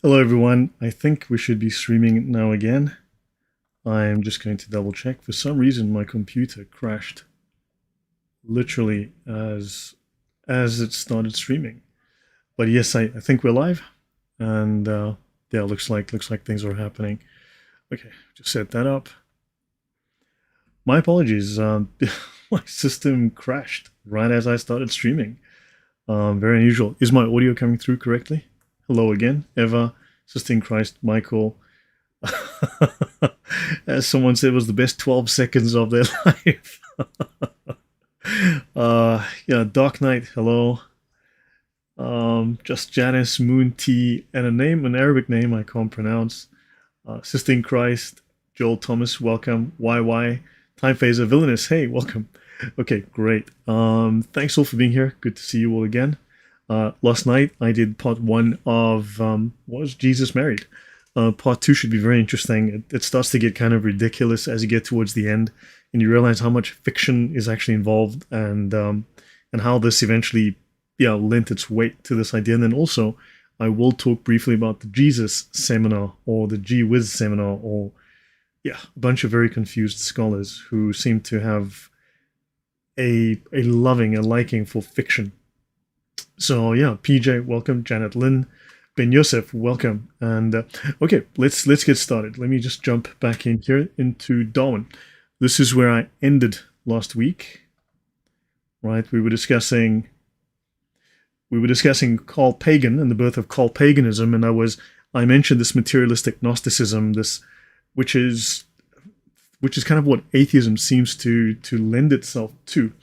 Hello everyone. I think we should be streaming now again. I'm just going to double check. For some reason my computer crashed literally as it started streaming. But yes, I think we're live. And yeah, looks like things are happening. Okay, just set that up. My apologies. My system crashed right as I started streaming. Very unusual. Is my audio coming through correctly? Hello again, Eva, Sister in Christ, Michael. As someone said, it was the best 12 seconds of their life. Yeah, Dark Knight, hello. Just Janice, Moon T, and an Arabic name I can't pronounce. Sister in Christ, Joel Thomas, welcome. YY, Time Phaser, Villainous, hey, welcome. Okay, great. Thanks all for being here. Good to see you all again. Last night I did part one of Was Jesus Married? Part two should be very interesting. It starts to get kind of ridiculous as you get towards the end, and you realize how much fiction is actually involved, and how this eventually, lent its weight to this idea. And then also, I will talk briefly about the Jesus seminar or the Gee Whiz seminar, or a bunch of very confused scholars who seem to have a liking for fiction. So yeah, PJ, welcome. Janet Lynn, Ben Yosef, welcome. And okay, let's get started. Let me just jump back in here into Darwin. This is where I ended last week. Right, we were discussing Carl Pagan and the birth of Carl Paganism, and I mentioned this materialistic Gnosticism, which is kind of what atheism seems to lend itself to.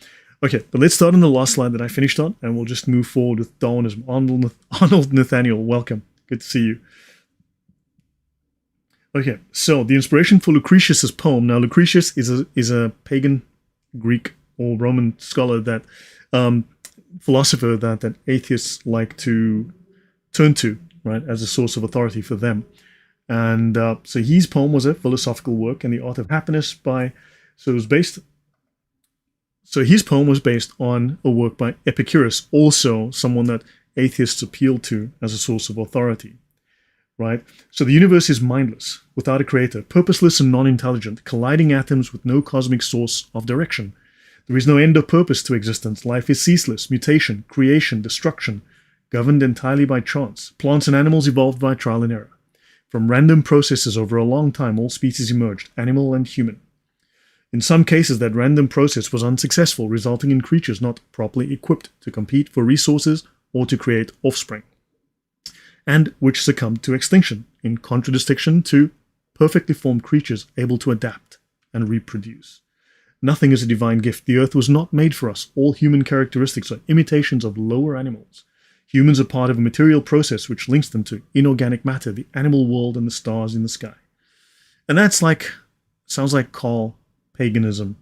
Okay, but let's start on the last slide that I finished on, and we'll just move forward with Darwinism. Arnold Nathaniel, welcome. Good to see you. Okay, so the inspiration for Lucretius's poem. Now, Lucretius is a pagan Greek or Roman scholar, that philosopher that atheists like to turn to, right, as a source of authority for them. And so his poem was a philosophical work, and the Art of Happiness So his poem was based on a work by Epicurus, also someone that atheists appeal to as a source of authority, right? So the universe is mindless, without a creator, purposeless and non-intelligent, colliding atoms with no cosmic source of direction. There is no end or purpose to existence. Life is ceaseless, mutation, creation, destruction, governed entirely by chance. Plants and animals evolved by trial and error. From random processes over a long time, all species emerged, animal and human. In some cases, that random process was unsuccessful, resulting in creatures not properly equipped to compete for resources or to create offspring, and which succumbed to extinction, in contradistinction to perfectly formed creatures able to adapt and reproduce. Nothing is a divine gift. The earth was not made for us. All human characteristics are imitations of lower animals. Humans are part of a material process which links them to inorganic matter, the animal world, and the stars in the sky. And sounds like Carl Paganism,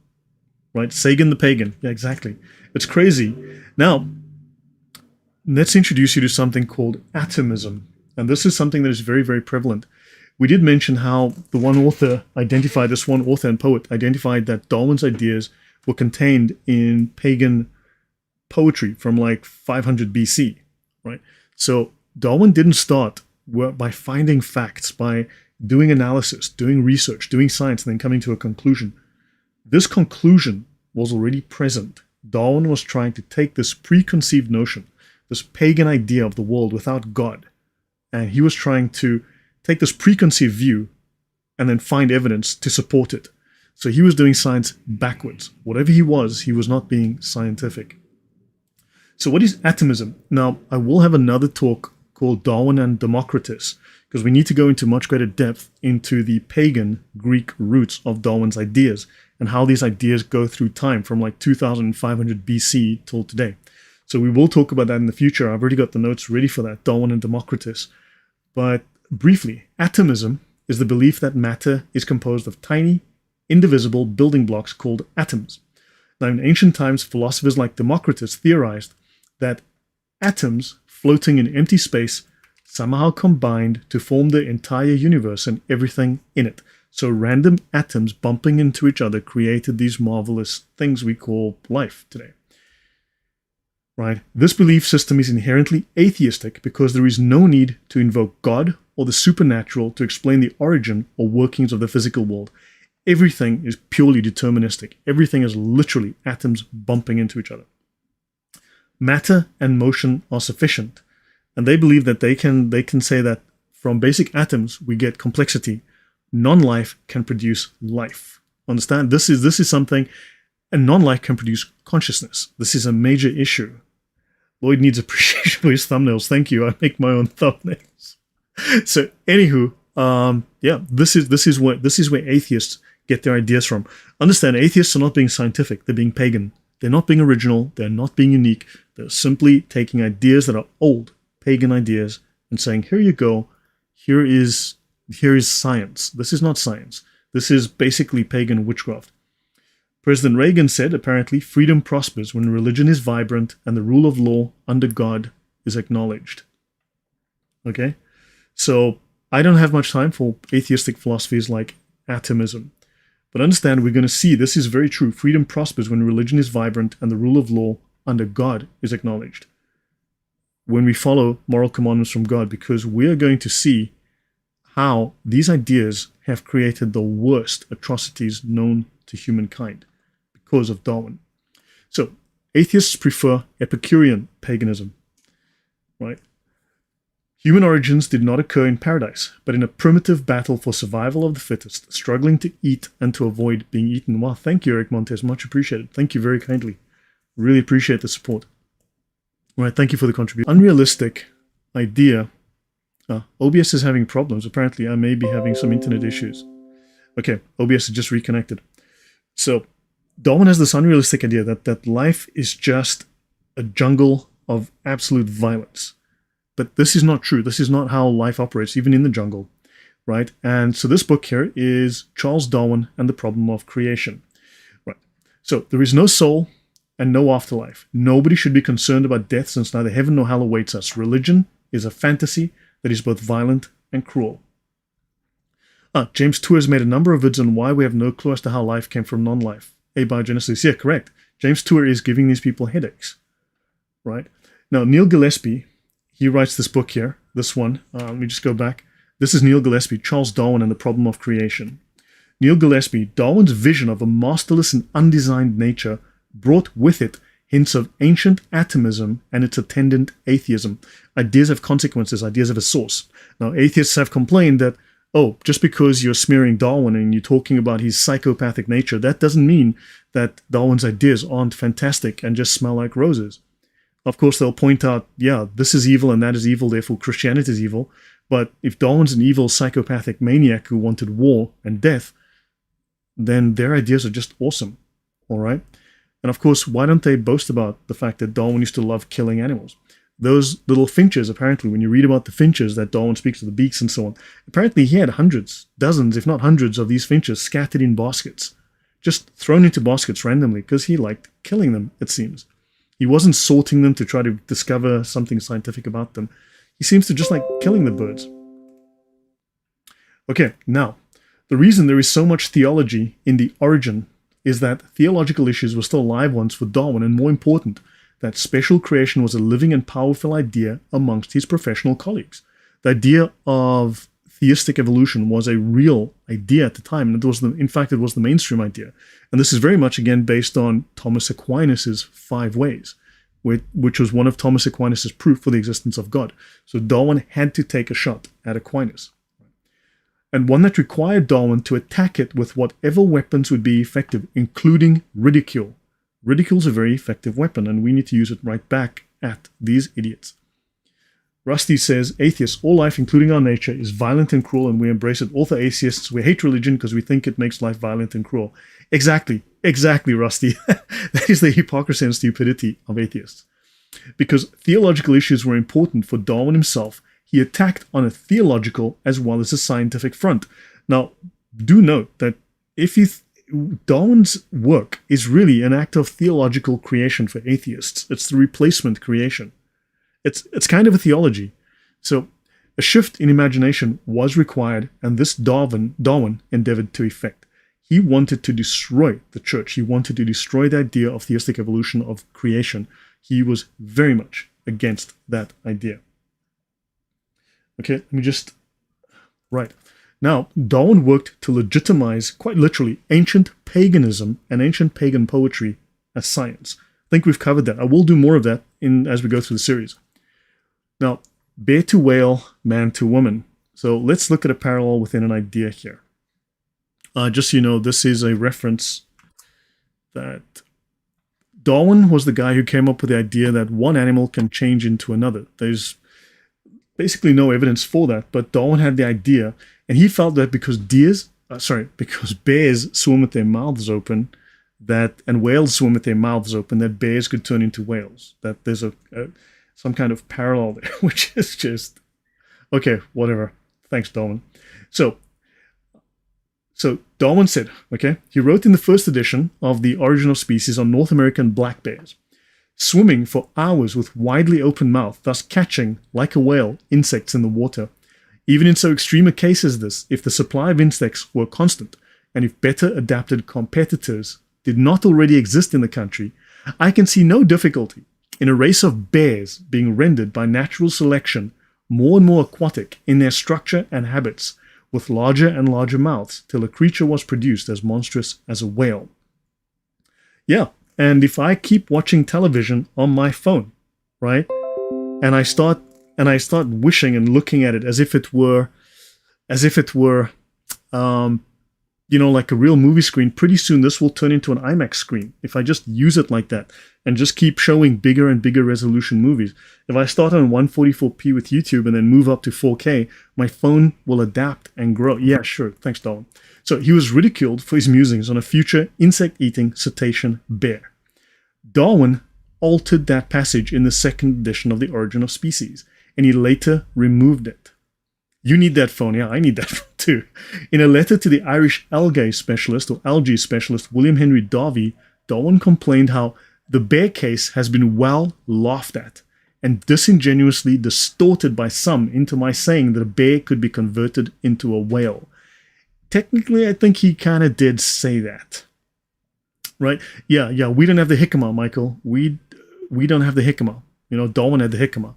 right? Sagan the pagan. Yeah, exactly. It's crazy. Now, let's introduce you to something called atomism. And this is something that is very, very prevalent. We did mention how this one author and poet identified that Darwin's ideas were contained in pagan poetry from like 500 BC, right? So Darwin didn't start by finding facts, by doing analysis, doing research, doing science, and then coming to a conclusion. This conclusion was already present. Darwin was trying to take this preconceived notion, this pagan idea of the world without God, and he was trying to take this preconceived view and then find evidence to support it. So he was doing science backwards. Whatever he was not being scientific. So what is atomism? Now, I will have another talk called Darwin and Democritus, because we need to go into much greater depth into the pagan Greek roots of Darwin's ideas and how these ideas go through time from like 2500 BC till today. So we will talk about that in the future. I've already got the notes ready for that, Darwin and Democritus. But briefly, atomism is the belief that matter is composed of tiny, indivisible building blocks called atoms. Now, in ancient times, philosophers like Democritus theorized that atoms floating in empty space somehow combined to form the entire universe and everything in it. So random atoms bumping into each other created these marvelous things we call life today. right? This belief system is inherently atheistic because there is no need to invoke God or the supernatural to explain the origin or workings of the physical world. Everything is purely deterministic. Everything is literally atoms bumping into each other. Matter and motion are sufficient, and they believe that they can say that from basic atoms we get complexity. Non-life can produce life. Understand? This is something, and non-life can produce consciousness. This is a major issue. Lloyd needs appreciation for his thumbnails. Thank you. I make my own thumbnails. So, anywho, yeah, this is where atheists get their ideas from. Understand, atheists are not being scientific. They're being pagan. They're not being original. They're not being unique. They're simply taking ideas that are old, pagan ideas, and saying, here you go. Here is science. This is not science. This is basically pagan witchcraft. President Reagan said, apparently, freedom prospers when religion is vibrant and the rule of law under God is acknowledged. Okay? So, I don't have much time for atheistic philosophies like atomism. But understand, we're going to see this is very true. Freedom prospers when religion is vibrant and the rule of law under God is acknowledged. When we follow moral commandments from God, because we are going to see how these ideas have created the worst atrocities known to humankind because of Darwin. So, atheists prefer Epicurean paganism, right? Human origins did not occur in paradise, but in a primitive battle for survival of the fittest, struggling to eat and to avoid being eaten. Wow, thank you, Eric Montes. Much appreciated. Thank you very kindly. Really appreciate the support. All right, thank you for the contribution. Unrealistic idea. OBS is having problems. Apparently, I may be having some internet issues. Okay, OBS is just reconnected. So, Darwin has this unrealistic idea that life is just a jungle of absolute violence. But this is not true. This is not how life operates, even in the jungle, right? And so this book here is Charles Darwin and the Problem of Creation, right? So there is no soul and no afterlife. Nobody should be concerned about death, since neither heaven nor hell awaits us. Religion is a fantasy that is both violent and cruel. James Tour has made a number of vids on why we have no clue as to how life came from non-life. Abiogenesis, yeah, correct. James Tour is giving these people headaches, right? Now, Neil Gillespie, he writes this book here, this one. Let me just go back. This is Neil Gillespie, Charles Darwin and the Problem of Creation. Neil Gillespie, Darwin's vision of a masterless and undesigned nature brought with it hints of ancient atomism and its attendant atheism. Ideas have consequences, ideas have a source. Now, atheists have complained that, oh, just because you're smearing Darwin and you're talking about his psychopathic nature, that doesn't mean that Darwin's ideas aren't fantastic and just smell like roses. Of course, they'll point out, yeah, this is evil and that is evil, therefore Christianity is evil. But if Darwin's an evil psychopathic maniac who wanted war and death, then their ideas are just awesome, all right? And of course, why don't they boast about the fact that Darwin used to love killing animals? Those little finches, apparently, when you read about the finches that Darwin speaks of, the beaks and so on, apparently he had hundreds, dozens, if not hundreds of these finches scattered in baskets, just thrown into baskets randomly because he liked killing them, it seems. He wasn't sorting them to try to discover something scientific about them. He seems to just like killing the birds. Okay, now, the reason there is so much theology in the origin is that theological issues were still live ones for Darwin, and more important, that special creation was a living and powerful idea amongst his professional colleagues. The idea of theistic evolution was a real idea at the time, and in fact, it was the mainstream idea. And this is very much, again, based on Thomas Aquinas' 5 ways, which was one of Thomas Aquinas' proof for the existence of God. So Darwin had to take a shot at Aquinas, and one that required Darwin to attack it with whatever weapons would be effective, including ridicule. Ridicule is a very effective weapon, and we need to use it right back at these idiots. Rusty says, atheists, all life, including our nature, is violent and cruel, and we embrace it. Author atheists, we hate religion because we think it makes life violent and cruel. Exactly, Rusty. That is the hypocrisy and stupidity of atheists. Because theological issues were important for Darwin himself, he attacked on a theological as well as a scientific front. Now, do note that Darwin's work is really an act of theological creation for atheists. It's the replacement creation. It's kind of a theology. So a shift in imagination was required, and this Darwin endeavored to effect. He wanted to destroy the church. He wanted to destroy the idea of theistic evolution, of creation. He was very much against that idea. Okay, let me just... Right. Now, Darwin worked to legitimize, quite literally, ancient paganism and ancient pagan poetry as science. I think we've covered that. I will do more of that as we go through the series. Now, bear to whale, man to woman. So let's look at a parallel within an idea here. Just so you know, this is a reference that Darwin was the guy who came up with the idea that one animal can change into another. There's basically no evidence for that, but Darwin had the idea, and he felt that because bears swim with their mouths open, and whales swim with their mouths open, that bears could turn into whales. That there's some kind of parallel there, which is just okay. Whatever. Thanks, Darwin. So Darwin said, okay, he wrote in the first edition of The Origin of Species on North American black bears, swimming for hours with widely open mouth, thus catching, like a whale, insects in the water. Even in so extreme a case as this, if the supply of insects were constant, and if better adapted competitors did not already exist in the country, I can see no difficulty in a race of bears being rendered by natural selection more and more aquatic in their structure and habits, with larger and larger mouths, till a creature was produced as monstrous as a whale. Yeah, and if I keep watching television on my phone, right, and I start wishing and looking at it as if it were, like a real movie screen, pretty soon this will turn into an IMAX screen. If I just use it like that and just keep showing bigger and bigger resolution movies. If I start on 144p with YouTube and then move up to 4K, my phone will adapt and grow. Yeah, sure. Thanks, Darwin. So he was ridiculed for his musings on a future insect-eating cetacean bear. Darwin altered that passage in the second edition of The Origin of Species, and he later removed it. You need that phone. Yeah, I need that phone too. In a letter to the Irish algae specialist William Henry Davy, Darwin complained how the bear case has been well laughed at and disingenuously distorted by some into my saying that a bear could be converted into a whale. Technically, I think he kind of did say that. Right? Yeah, we don't have the jicama, Michael. We don't have the jicama. Darwin had the jicama.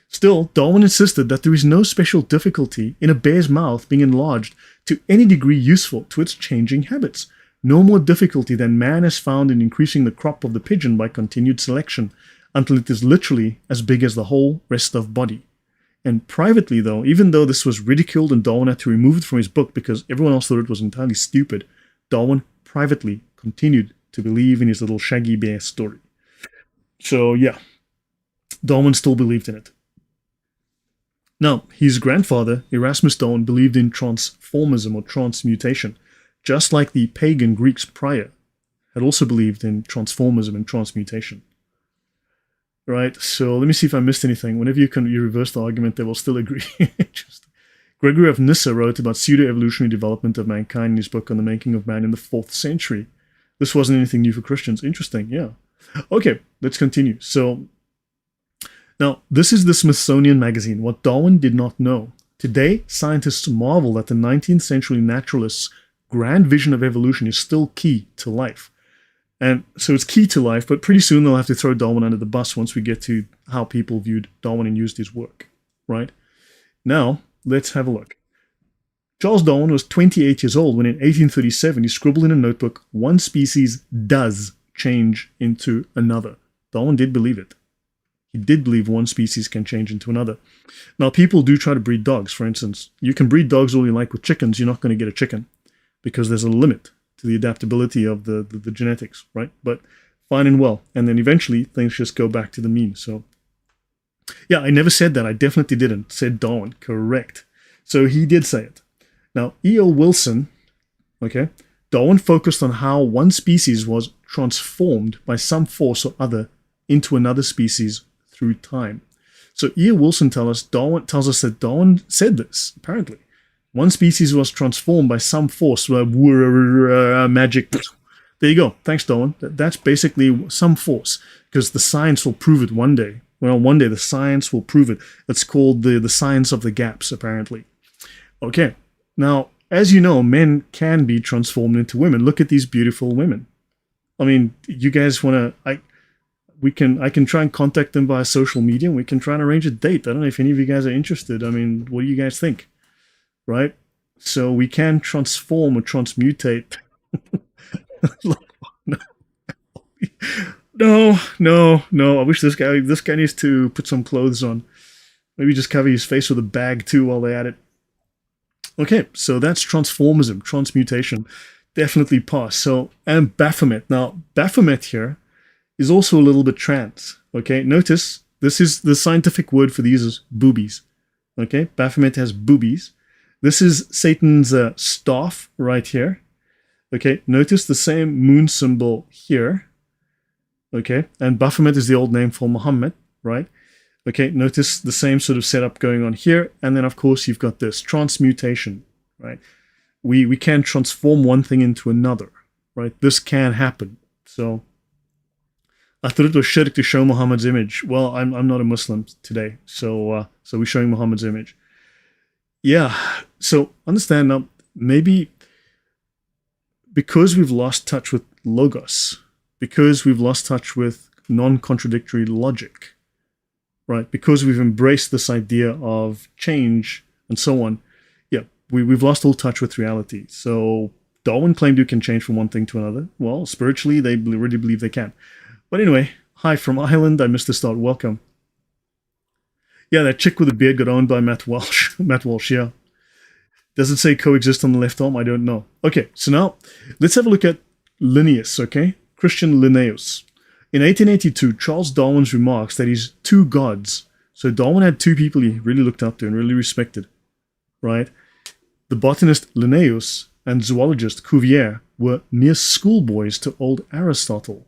Still, Darwin insisted that there is no special difficulty in a bear's mouth being enlarged to any degree useful to its changing habits. No more difficulty than man has found in increasing the crop of the pigeon by continued selection, until it is literally as big as the whole rest of body. And privately, though, even though this was ridiculed and Darwin had to remove it from his book because everyone else thought it was entirely stupid, Darwin privately continued to believe in his little shaggy bear story. So yeah, Darwin still believed in it. Now, his grandfather, Erasmus Darwin, believed in transformism or transmutation, just like the pagan Greeks prior had also believed in transformism and transmutation. Right, so let me see if I missed anything. Whenever you reverse the argument, they will still agree. Gregory of Nyssa wrote about pseudo-evolutionary development of mankind in his book on the making of man in the 4th century. This wasn't anything new for Christians. Interesting, yeah. Okay, let's continue. So, now, this is the Smithsonian Magazine, what Darwin did not know. Today, scientists marvel that the 19th century naturalists' grand vision of evolution is still key to life. And so it's key to life, but pretty soon they'll have to throw Darwin under the bus once we get to how people viewed Darwin and used his work, right? Now, let's have a look. Charles Darwin was 28 years old when in 1837 he scribbled in a notebook, "One species does change into another." Darwin did believe it. He did believe one species can change into another. Now, people do try to breed dogs, for instance. You can breed dogs all you like with chickens, you're not going to get a chicken because there's a limit to the adaptability of the genetics, right? But fine and well. And then eventually things just go back to the mean. So yeah, I never said that. I definitely didn't. Said Darwin. Correct. So he did say it. Now, E.O. Wilson, okay, Darwin focused on how one species was transformed by some force or other into another species through time. So E.O. Wilson tells us that Darwin said this, apparently. One species was transformed by some force, magic. There you go. Thanks, Darwin. That's basically some force, because the science will prove it one day. Well, one day the science will prove it. It's called the science of the gaps, apparently. Okay. Now, as you know, men can be transformed into women. Look at these beautiful women. I mean, you guys want to... I can try and contact them via social media, and we can try and arrange a date. I don't know if any of you guys are interested. I mean, what do you guys think? Right? So we can transform or transmutate. No, no, no. I wish this guy needs to put some clothes on. Maybe just cover his face with a bag too while they're at it. Okay, so that's transformism, transmutation. Definitely pass. So, and Baphomet. Now, Baphomet here is also a little bit trans. Okay, notice this is the scientific word for these is boobies. Okay, Baphomet has boobies. This is Satan's staff right here. Okay, notice the same moon symbol here. Okay, and Baphomet is the old name for Muhammad, right? Okay, notice the same sort of setup going on here. And then, of course, you've got this transmutation, right? We can transform one thing into another, right? This can happen. So I thought it was shirk to show Muhammad's image. Well, I'm not a Muslim today, so we're showing Muhammad's image. Yeah, so understand now, maybe because we've lost touch with logos, because we've lost touch with non-contradictory logic, right? Because we've embraced this idea of change and so on, yeah, we've lost all touch with reality. So Darwin claimed you can change from one thing to another. Well, spiritually, they really believe they can. But anyway, hi from Ireland. I missed the start. Welcome. Yeah, that chick with the beard got owned by Matt Walsh. Matt Walsh, yeah. Does it say coexist on the left arm? I don't know. Okay, so now let's have a look at Linnaeus, okay? Christian Linnaeus. In 1882, Charles Darwin's remarks that he's two gods. So Darwin had two people he really looked up to and really respected, right? The botanist Linnaeus and zoologist Cuvier were mere schoolboys to old Aristotle.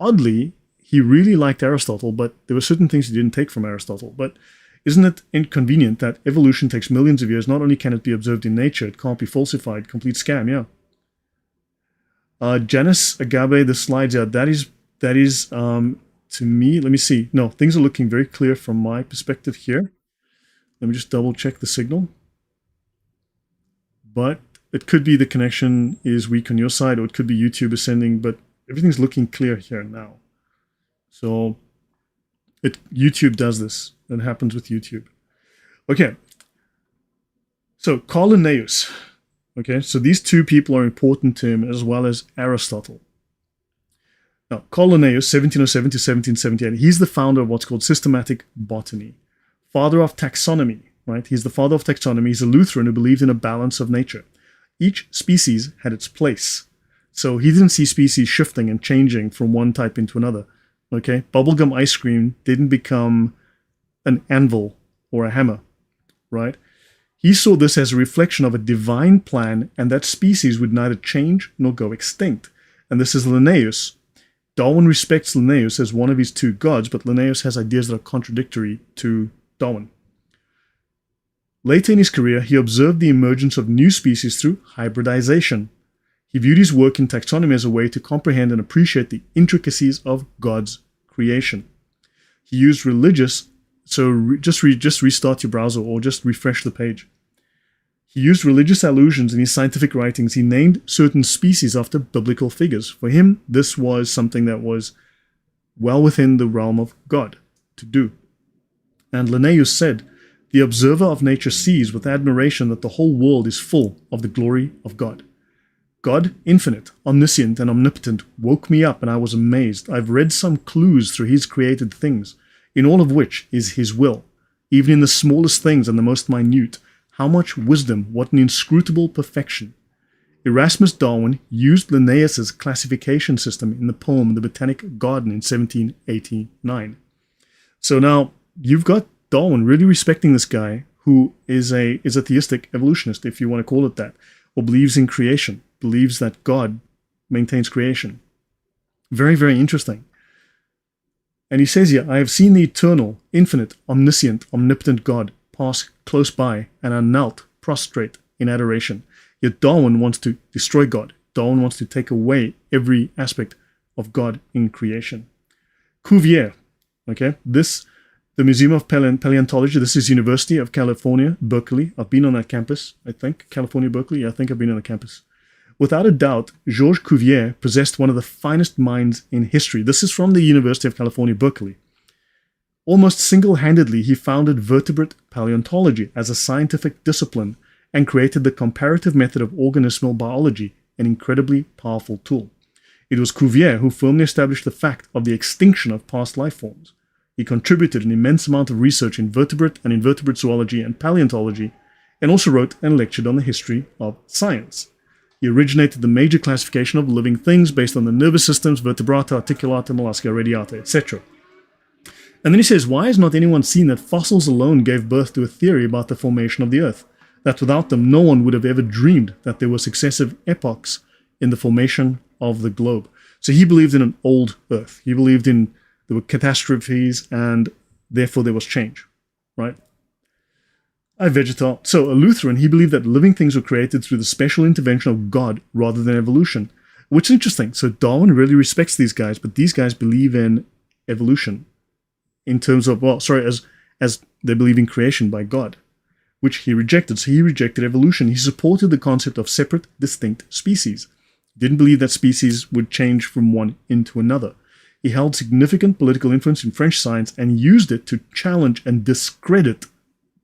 Oddly, he really liked Aristotle, but there were certain things he didn't take from Aristotle. But isn't it inconvenient that evolution takes millions of years? Not only can it be observed in nature, it can't be falsified. Complete scam, yeah. Janice Agabe, the slides, yeah, that is to me, let me see. No, things are looking very clear from my perspective here. Let me just double check the signal. But it could be the connection is weak on your side, or it could be YouTube is sending, but everything's looking clear here now. So YouTube does this. It happens with YouTube. Okay. So Carl Linnaeus. Okay, so these two people are important to him as well as Aristotle. Now, Carl Linnaeus, 1707 to 1778, he's the founder of what's called systematic botany. Father of taxonomy, right? He's the father of taxonomy. He's a Lutheran who believed in a balance of nature. Each species had its place. So he didn't see species shifting and changing from one type into another. Okay, bubblegum ice cream didn't become an anvil or a hammer, right? He saw this as a reflection of a divine plan and that species would neither change nor go extinct. And this is Linnaeus. Darwin respects Linnaeus as one of his two gods, but Linnaeus has ideas that are contradictory to Darwin. Later in his career, he observed the emergence of new species through hybridization. He viewed his work in taxonomy as a way to comprehend and appreciate the intricacies of God's creation. He used religious, so just restart your browser or just refresh the page. He used religious allusions in his scientific writings. He named certain species after biblical figures. For him, this was something that was well within the realm of God to do. And Linnaeus said, "The observer of nature sees with admiration that the whole world is full of the glory of God. God, infinite, omniscient, and omnipotent, woke me up and I was amazed. I've read some clues through his created things, in all of which is his will, even in the smallest things and the most minute. How much wisdom, what an inscrutable perfection." Erasmus Darwin used Linnaeus's classification system in the poem The Botanic Garden in 1789. So now you've got Darwin really respecting this guy who is a theistic evolutionist, if you want to call it that, or believes in creation, believes that God maintains creation. Very, very interesting. And he says here, "I have seen the eternal, infinite, omniscient, omnipotent God pass close by and are knelt prostrate in adoration." Yet Darwin wants to destroy God. Darwin wants to take away every aspect of God in creation. Cuvier, okay, the Museum of Paleontology, this is University of California, Berkeley. I've been on that campus, I think. California, Berkeley, yeah, I think I've been on the campus. Without a doubt, Georges Cuvier possessed one of the finest minds in history. This is from the University of California, Berkeley. Almost single-handedly, he founded vertebrate paleontology as a scientific discipline and created the comparative method of organismal biology, an incredibly powerful tool. It was Cuvier who firmly established the fact of the extinction of past life forms. He contributed an immense amount of research in vertebrate and invertebrate zoology and paleontology, and also wrote and lectured on the history of science. He originated the major classification of living things based on the nervous systems, vertebrata, articulata, mollusca, radiata, etc. And then he says, why has not anyone seen that fossils alone gave birth to a theory about the formation of the Earth? That without them, no one would have ever dreamed that there were successive epochs in the formation of the globe. So he believed in an old Earth. He believed in there were catastrophes and therefore there was change, right? So a Lutheran, he believed that living things were created through the special intervention of God rather than evolution, which is interesting. So Darwin really respects these guys, but these guys believe in evolution in terms of, as they believe in creation by God, which he rejected. So he rejected evolution. He supported the concept of separate, distinct species. He didn't believe that species would change from one into another. He held significant political influence in French science and used it to challenge and discredit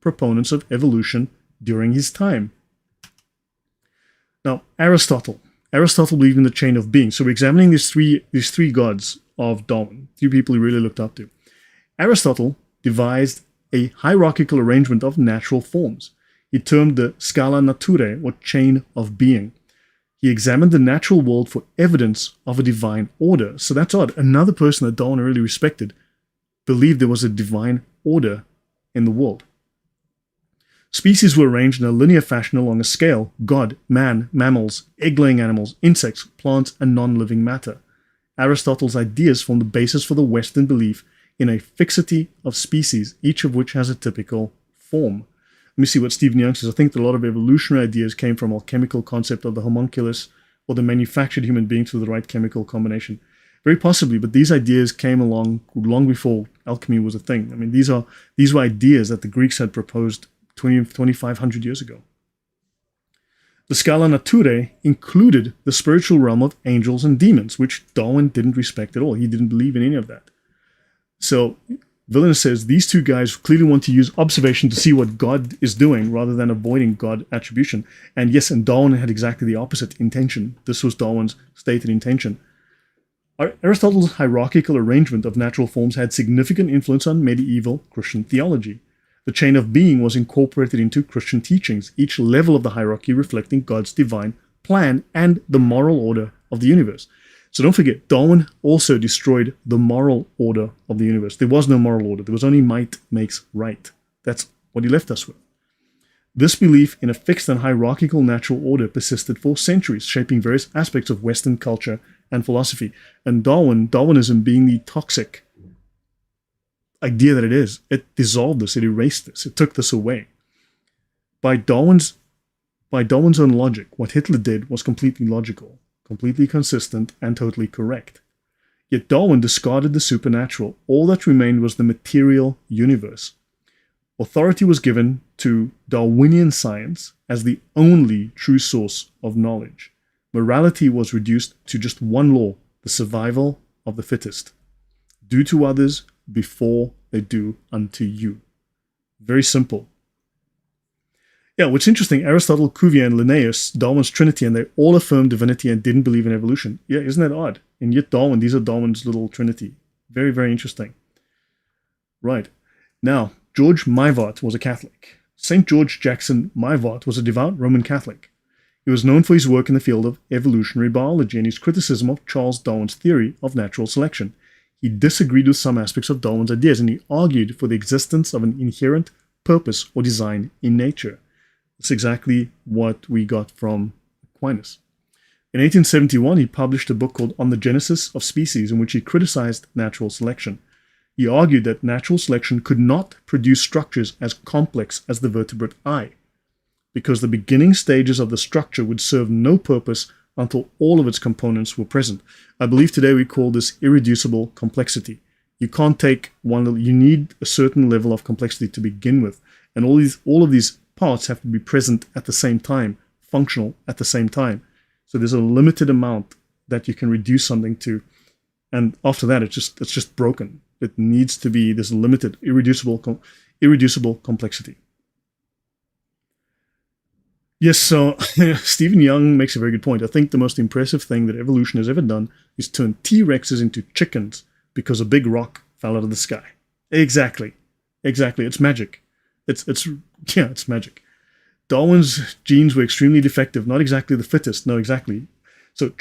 proponents of evolution during his time. Now, Aristotle believed in the chain of being. So we're examining these three gods of Darwin, three people he really looked up to. Aristotle devised a hierarchical arrangement of natural forms. He termed the scala naturae, or chain of being. He examined the natural world for evidence of a divine order. So that's odd. Another person that Darwin really respected believed there was a divine order in the world. Species were arranged in a linear fashion along a scale: God, man, mammals, egg-laying animals, insects, plants, and non-living matter. Aristotle's ideas form the basis for the Western belief in a fixity of species, each of which has a typical form. Let me see what Stephen Young says. I think that a lot of evolutionary ideas came from alchemical concept of the homunculus or the manufactured human being through the right chemical combination. Very possibly, but these ideas came along long before alchemy was a thing. I mean, these were ideas that the Greeks had proposed 2,500 years ago. The scala naturae included the spiritual realm of angels and demons, which Darwin didn't respect at all. He didn't believe in any of that. So Villeneuve says these two guys clearly want to use observation to see what God is doing rather than avoiding God attribution. And yes, and Darwin had exactly the opposite intention. This was Darwin's stated intention. Aristotle's hierarchical arrangement of natural forms had significant influence on medieval Christian theology. The chain of being was incorporated into Christian teachings, each level of the hierarchy reflecting God's divine plan and the moral order of the universe. So don't forget, Darwin also destroyed the moral order of the universe. There was no moral order. There was only might makes right. That's what he left us with. This belief in a fixed and hierarchical natural order persisted for centuries, shaping various aspects of Western culture and philosophy. And Darwinism being the toxic idea that it is, it dissolved this, it erased this, it took this away. By Darwin's own logic, what Hitler did was completely logical, completely consistent, and totally correct. Yet Darwin discarded the supernatural. All that remained was the material universe. Authority was given to Darwinian science as the only true source of knowledge. Morality was reduced to just one law: the survival of the fittest. Do to others before they do unto you. Very simple. Yeah, what's interesting, Aristotle, Cuvier, and Linnaeus, Darwin's Trinity, and they all affirmed divinity and didn't believe in evolution. Yeah, isn't that odd? And yet Darwin, these are Darwin's little Trinity. Very, very interesting. Right. Now, George Mivart was a Catholic. St. George Jackson Mivart was a devout Roman Catholic. He was known for his work in the field of evolutionary biology and his criticism of Charles Darwin's theory of natural selection. He disagreed with some aspects of Darwin's ideas, and he argued for the existence of an inherent purpose or design in nature. That's exactly what we got from Aquinas. In 1871, he published a book called On the Genesis of Species, in which he criticized natural selection. He argued that natural selection could not produce structures as complex as the vertebrate eye, because the beginning stages of the structure would serve no purpose until all of its components were present. I believe today we call this irreducible complexity. You can't take one, you need a certain level of complexity to begin with, and all of these parts have to be present at the same time, functional at the same time. So there's a limited amount that you can reduce something to, and after that, it's just broken. It needs to be this limited, irreducible complexity. Yes, so Stephen Young makes a very good point. I think the most impressive thing that evolution has ever done is turn T-Rexes into chickens because a big rock fell out of the sky. Exactly. It's magic. It's magic. Darwin's genes were extremely defective, not exactly the fittest. No, exactly. So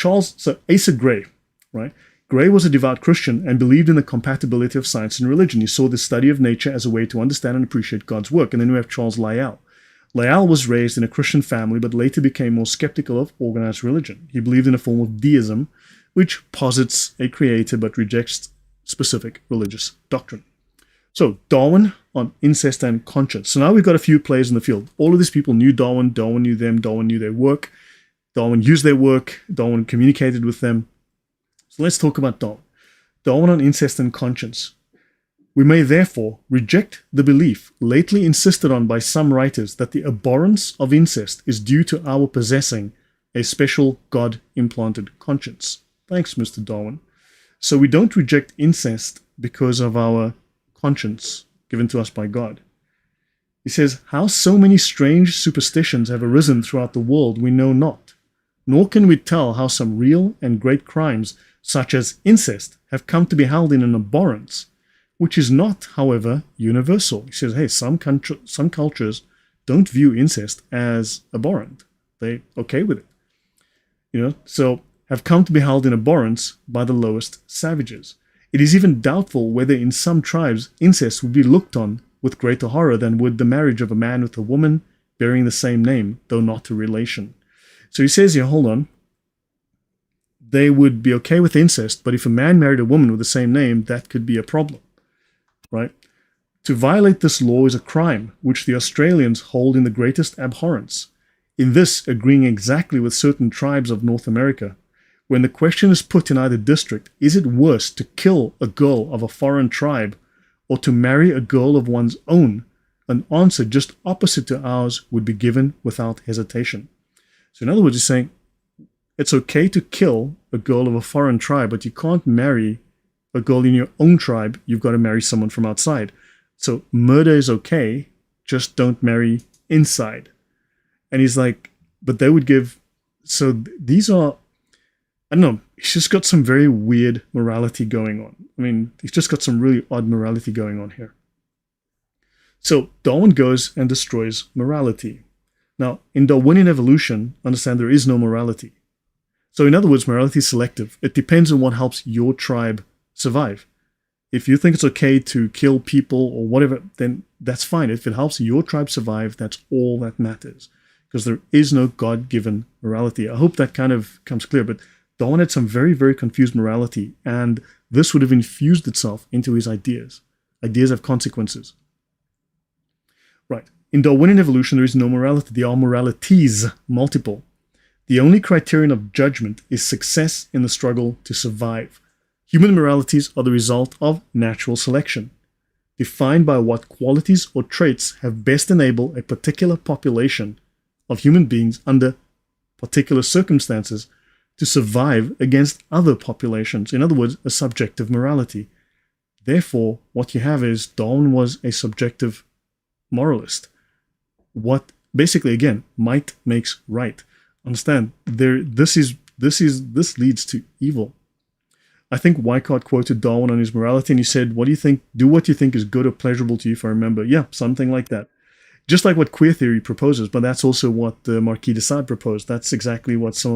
Asa Gray, right? Gray was a devout Christian and believed in the compatibility of science and religion. He saw the study of nature as a way to understand and appreciate God's work. And then we have Charles Lyell. Lyell was raised in a Christian family, but later became more skeptical of organized religion. He believed in a form of deism, which posits a creator but rejects specific religious doctrine. So Darwin on incest and conscience. So now we've got a few players in the field. All of these people knew Darwin. Darwin knew them. Darwin knew their work. Darwin used their work. Darwin communicated with them. So let's talk about Darwin. Darwin on incest and conscience. We may therefore reject the belief lately insisted on by some writers that the abhorrence of incest is due to our possessing a special God-implanted conscience. Thanks, Mr. Darwin. So we don't reject incest because of our conscience given to us by God. He says, how so many strange superstitions have arisen throughout the world we know not, nor can we tell how some real and great crimes, such as incest, have come to be held in an abhorrence, which is not, however, universal. He says, hey, some cultures don't view incest as abhorrent. They're okay with it. So have come to be held in abhorrence by the lowest savages. It is even doubtful whether in some tribes incest would be looked on with greater horror than would the marriage of a man with a woman bearing the same name, though not a relation. So he says here, hold on, they would be okay with incest, but if a man married a woman with the same name, that could be a problem, right? To violate this law is a crime, which the Australians hold in the greatest abhorrence. In this, agreeing exactly with certain tribes of North America, when the question is put in either district, is it worse to kill a girl of a foreign tribe or to marry a girl of one's own? An answer just opposite to ours would be given without hesitation. So in other words, he's saying, it's okay to kill a girl of a foreign tribe, but you can't marry a girl in your own tribe. You've got to marry someone from outside. So murder is okay, just don't marry inside. And he's like, but they would give, so these are, I don't know, he's just got some very weird morality going on. I mean, he's just got some really odd morality going on here. So Darwin goes and destroys morality. Now, in Darwinian evolution, understand there is no morality. So in other words, morality is selective. It depends on what helps your tribe survive. If you think it's okay to kill people or whatever, then that's fine. If it helps your tribe survive, that's all that matters. Because there is no God-given morality. I hope that kind of comes clear. But Darwin had some very, very confused morality, and this would have infused itself into his ideas. Ideas have consequences. Right. In Darwinian evolution, there is no morality. There are moralities, multiple. The only criterion of judgment is success in the struggle to survive. Human moralities are the result of natural selection, defined by what qualities or traits have best enabled a particular population of human beings under particular circumstances to survive against other populations. In other words, a subjective morality. Therefore, what you have is Darwin was a subjective moralist. What basically, again, might makes right. Understand, this leads to evil. I think Weikart quoted Darwin on his morality, and he said, what do you think? Do what you think is good or pleasurable to you, if I remember. Yeah, something like that. Just like what queer theory proposes, but that's also what the Marquis de Sade proposed. That's exactly what some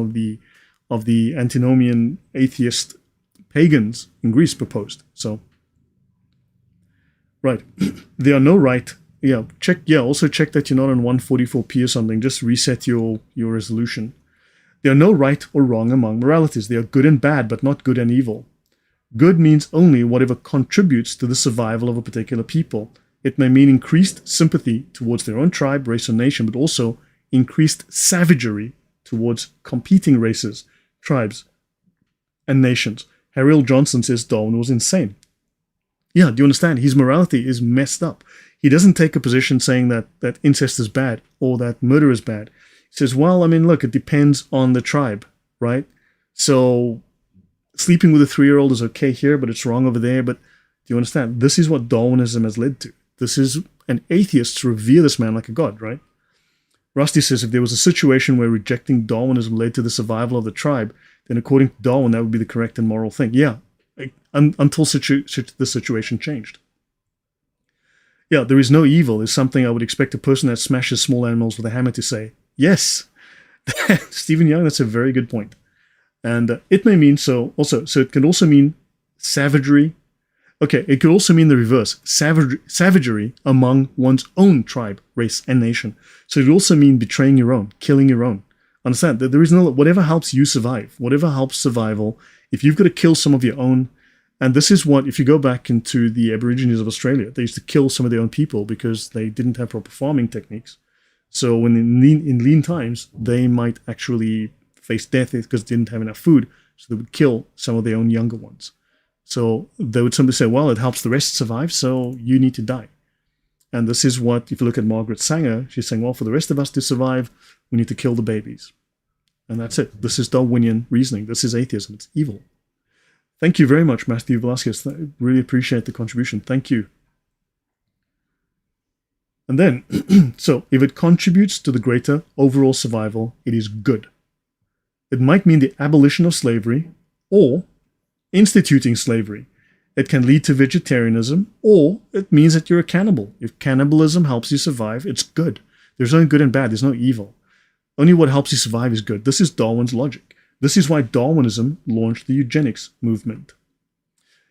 of the antinomian atheist pagans in Greece proposed. So, right. There are no right. Also check that you're not on 144p or something. Just reset your resolution. There are no right or wrong among moralities. They are good and bad, but not good and evil. Good means only whatever contributes to the survival of a particular people. It may mean increased sympathy towards their own tribe, race, or nation, but also increased savagery towards competing races, tribes, and nations. Harry L. Johnson says Darwin was insane. Yeah, do you understand? His morality is messed up. He doesn't take a position saying that incest is bad or that murder is bad. He says, well, I mean, look, it depends on the tribe. right? So sleeping with a 3-year-old is okay here, but it's wrong over there. But do you understand? This is what Darwinism has led to. This is, and atheists revere this man like a god, right? Rusty says, if there was a situation where rejecting Darwinism led to the survival of the tribe, then according to Darwin, that would be the correct and moral thing. Yeah, until the situation changed. Yeah, there is no evil is something I would expect a person that smashes small animals with a hammer to say. Yes, Stephen Young, that's a very good point. And it may mean so it can also mean savagery. Okay, it could also mean the reverse, savagery among one's own tribe, race, and nation. So it would also mean betraying your own, killing your own. Understand that there is no, whatever helps you survive, whatever helps survival, if you've got to kill some of your own, and this is what, if you go back into the Aborigines of Australia, they used to kill some of their own people because they didn't have proper farming techniques. So when in lean times, they might actually face death because they didn't have enough food, so they would kill some of their own younger ones. So they would simply say, well, it helps the rest survive, so you need to die. And this is what, if you look at Margaret Sanger, she's saying, well, for the rest of us to survive, we need to kill the babies. And that's it. This is Darwinian reasoning. This is atheism. It's evil. Thank you very much, Matthew Velasquez. I really appreciate the contribution. Thank you. And then, so if it contributes to the greater overall survival, it is good. It might mean the abolition of slavery or instituting slavery. It can lead to vegetarianism, or it means that you're a cannibal. If cannibalism helps you survive, it's good. There's no good and bad. There's no evil. Only what helps you survive is good. This is Darwin's logic. This is why Darwinism launched the eugenics movement.